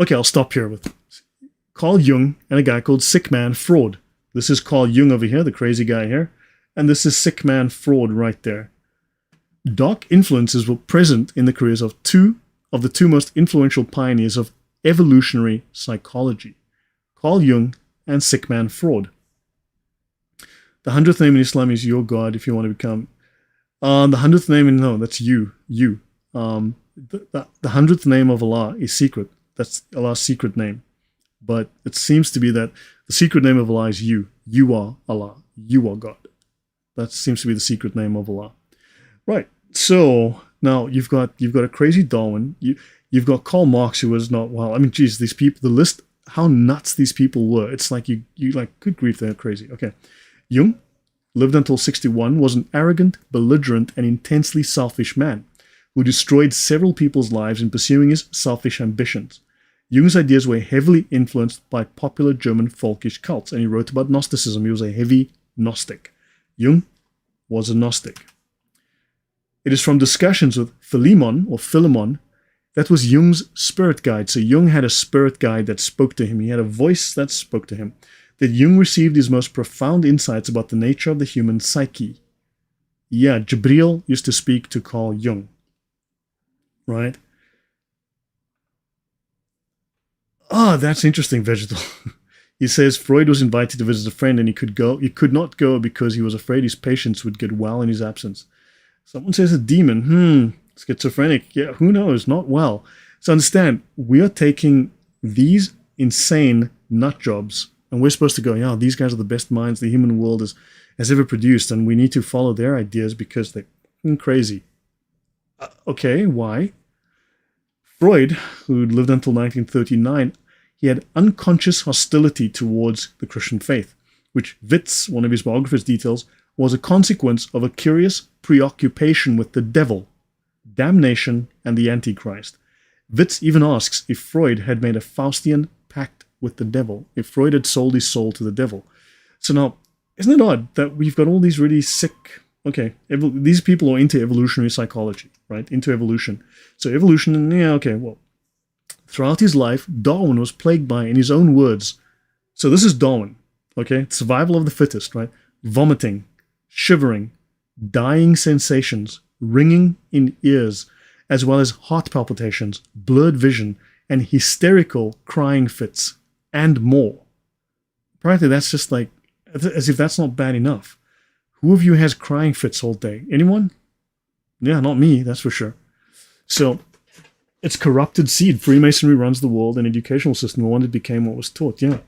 Okay, I'll stop here with Carl Jung and a guy called Sick Man Freud. This is Carl Jung over here, the crazy guy here. And this is Sick Man Freud right there. Dark influences were present in the careers of two of the two most influential pioneers of evolutionary psychology, Carl Jung and Sick Man Freud. The 100th name in Islam is your God if you want to become... the 100th name, no, that's you. The 100th name of Allah is secret. That's Allah's secret name. But it seems to be that the secret name of Allah is you. You are Allah. You are God. That seems to be the secret name of Allah. Right. So now you've got a crazy Darwin. You've got Karl Marx, who was not, well, I mean, geez, these people, the list, how nuts these people were. It's like you like, good grief, they're crazy. Okay. Jung lived until 61, was an arrogant, belligerent, and intensely selfish man who destroyed several people's lives in pursuing his selfish ambitions. Jung's ideas were heavily influenced by popular German folkish cults, and he wrote about Gnosticism. He was a heavy Gnostic. Jung was a Gnostic. It is from discussions with Philemon that was Jung's spirit guide. So Jung had a spirit guide that spoke to him. He had a voice that spoke to him. That Jung received his most profound insights about the nature of the human psyche. Yeah, Jibril used to speak to Carl Jung. Right? Ah, that's interesting, Vegetal. He says Freud was invited to visit a friend and he could not go because he was afraid his patients would get well in his absence. Someone says a demon. Schizophrenic. Yeah, who knows? Not well. So understand, we are taking these insane nut jobs and we're supposed to go, yeah, these guys are the best minds the human world has ever produced, and we need to follow their ideas because they're crazy. Okay, why? Freud, who lived until 1939, he had unconscious hostility towards the Christian faith, which Witz, one of his biographers, details, was a consequence of a curious preoccupation with the devil, damnation, and the Antichrist. Witz even asks if Freud had made a Faustian pact with the devil, if Freud had sold his soul to the devil. So now, isn't it odd that we've got all these really sick... Okay, these people are into evolutionary psychology, right? Into evolution. So evolution, yeah, okay, well, throughout his life, Darwin was plagued by, in his own words, so this is Darwin, okay? Survival of the fittest, right? Vomiting, shivering, dying sensations, ringing in ears, as well as heart palpitations, blurred vision, and hysterical crying fits, and more. Apparently that's just like, as if that's not bad enough. Who of you has crying fits all day? Anyone? Yeah, not me, that's for sure. So, it's corrupted seed. Freemasonry runs the world and educational system. The one that became what was taught. Yeah.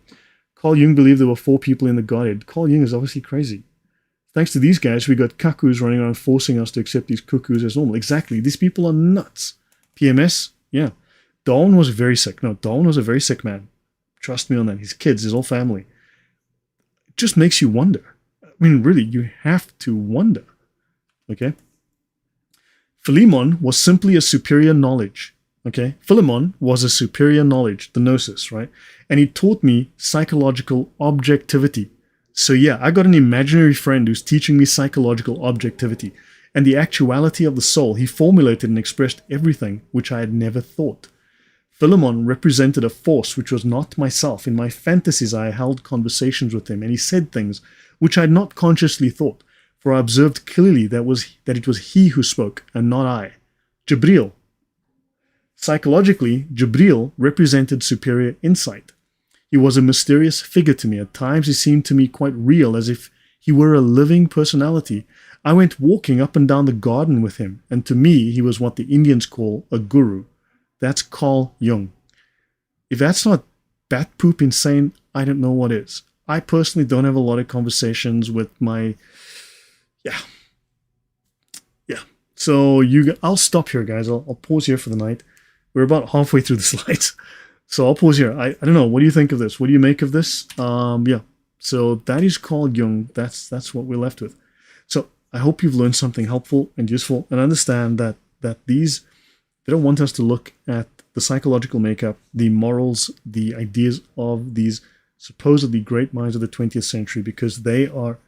Carl Jung believed there were 4 people in the Godhead. Carl Jung is obviously crazy. thanks to these guys, we got cuckoos running around forcing us to accept these cuckoos as normal. Exactly. These people are nuts. PMS, yeah. Darwin was very sick. No, Darwin was a very sick man. Trust me on that. His kids, his whole family. It just makes you wonder. I mean, really, you have to wonder. Okay? Philemon was simply a superior knowledge. Okay? Philemon was a superior knowledge, the gnosis, right? And he taught me psychological objectivity. So yeah, I got an imaginary friend who's teaching me psychological objectivity. And the actuality of the soul, he formulated and expressed everything which I had never thought. Philemon represented a force which was not myself. In my fantasies, I held conversations with him, and he said things which I had not consciously thought, for I observed clearly that it was he who spoke, and not I. Jibril. Psychologically, Jibril represented superior insight. He was a mysterious figure to me. At times he seemed to me quite real, as if he were a living personality. I went walking up and down the garden with him, and to me he was what the Indians call a guru. That's Carl Jung. If that's not bat poop insane, I don't know what is. I personally don't have a lot of conversations with my... Yeah. So I'll stop here, guys. I'll pause here for the night. We're about halfway through the slides. So I'll pause here. I don't know. What do you think of this? What do you make of this? Yeah. So that is Carl Jung. That's what we're left with. So I hope you've learned something helpful and useful, and understand that these... They don't want us to look at the psychological makeup, the morals, the ideas of these supposedly great minds of the 20th century, because they are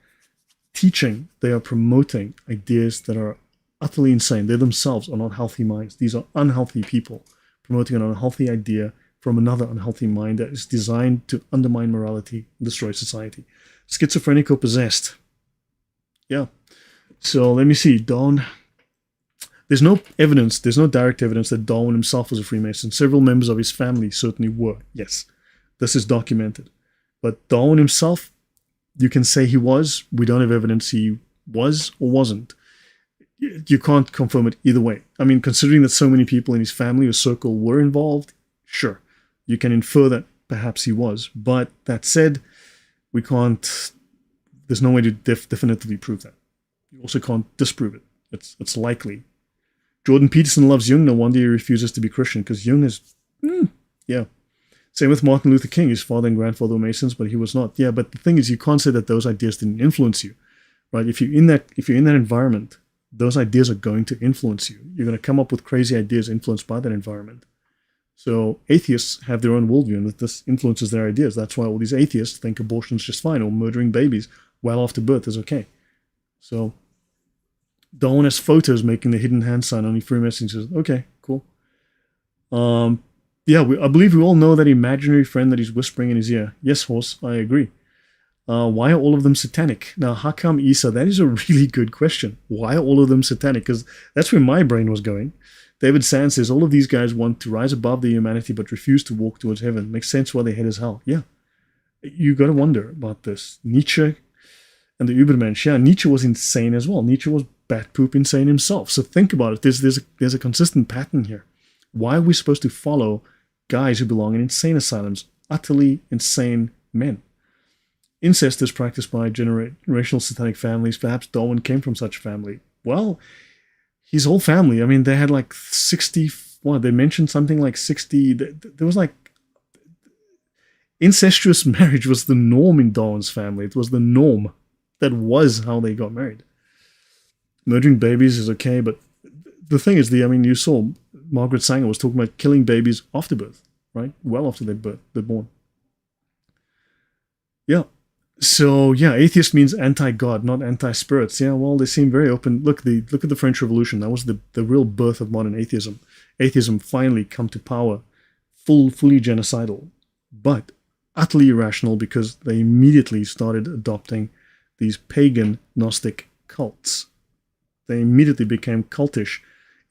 teaching, they are promoting ideas that are utterly insane. They themselves are not healthy minds. These are unhealthy people promoting an unhealthy idea from another unhealthy mind that is designed to undermine morality and destroy society. Schizophrenic or possessed. Yeah. So let me see. Don... There's no evidence, there's no direct evidence that Darwin himself was a Freemason. Several members of his family certainly were. Yes, this is documented. But Darwin himself, you can say he was. We don't have evidence he was or wasn't. You can't confirm it either way. I mean, considering that so many people in his family or circle were involved, sure, you can infer that perhaps he was. But that said, we can't, there's no way to definitively prove that. You also can't disprove it. It's likely. Jordan Peterson loves Jung. No wonder he refuses to be Christian, because Jung is, yeah. Same with Martin Luther King. His father and grandfather were Masons, but he was not. Yeah, but the thing is, you can't say that those ideas didn't influence you, right? If you're in that environment, those ideas are going to influence you. You're going to come up with crazy ideas influenced by that environment. So atheists have their own worldview, and this influences their ideas. That's why all these atheists think abortion's just fine, or murdering babies well after birth is okay. So Darwin has photos making the hidden hand sign. Only Freemasons says, okay, cool. Yeah, I believe we all know that imaginary friend that he's whispering in his ear. Yes, horse, I agree. Why are all of them satanic? Now, how come Isa? That is a really good question. Why are all of them satanic? Because that's where my brain was going. David Sand says, all of these guys want to rise above their humanity but refuse to walk towards heaven. Makes sense why their head is hell. Yeah. You got to wonder about this. Nietzsche and the Übermensch. Yeah, Nietzsche was insane as well. Nietzsche was bat poop insane himself. So think about it. There's a consistent pattern here. Why are we supposed to follow guys who belong in insane asylums? Utterly insane men. Incest is practiced by generational satanic families. Perhaps Darwin came from such a family. Well, his whole family, I mean, they had like 60, they mentioned something like 60, there was like, incestuous marriage was the norm in Darwin's family. It was the norm. That was how they got married. Murdering babies is okay, but the thing is, you saw Margaret Sanger was talking about killing babies after birth, right? Well after they're born. Yeah. So yeah, atheist means anti-God, not anti-spirits. Yeah, well, they seem very open. Look at the French Revolution. That was the real birth of modern atheism. Atheism finally come to power, fully genocidal, but utterly irrational, because they immediately started adopting these pagan Gnostic cults. They immediately became cultish,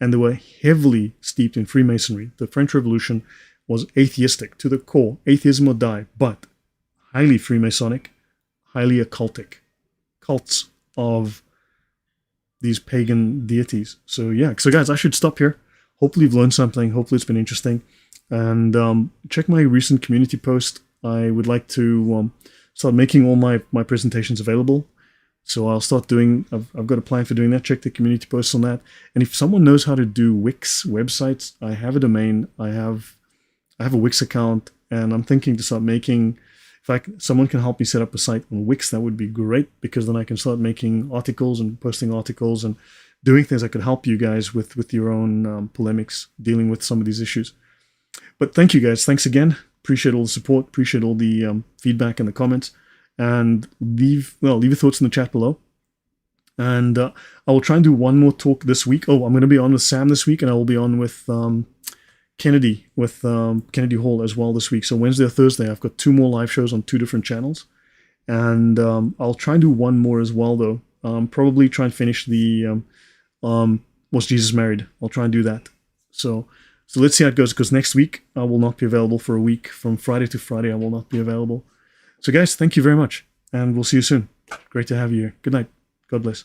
and they were heavily steeped in Freemasonry. The French Revolution was atheistic to the core, atheism or die, but highly Freemasonic, highly occultic cults of these pagan deities. So yeah, so guys, I should stop here. Hopefully you've learned something. Hopefully it's been interesting. And check my recent community post. I would like to start making all my presentations available. So I'll start doing, I've got a plan for doing that. Check the community posts on that. And if someone knows how to do Wix websites, I have a domain, I have a Wix account, and I'm thinking to start making, someone can help me set up a site on Wix, that would be great, because then I can start making articles and posting articles and doing things that could help you guys with your own polemics, dealing with some of these issues. But thank you guys. Thanks again. Appreciate all the support. Appreciate all the feedback and the comments. And leave your thoughts in the chat below. And I will try and do one more talk this week. Oh, I'm going to be on with Sam this week, and I will be on with Kennedy, Kennedy Hall as well this week. So Wednesday or Thursday, I've got 2 more live shows on 2 different channels. And I'll try and do one more as well, though. Probably try and finish the Was Jesus Married? I'll try and do that. So let's see how it goes, because next week I will not be available for a week. From Friday to Friday, I will not be available. So guys, thank you very much, and we'll see you soon. Great to have you here. Good night. God bless.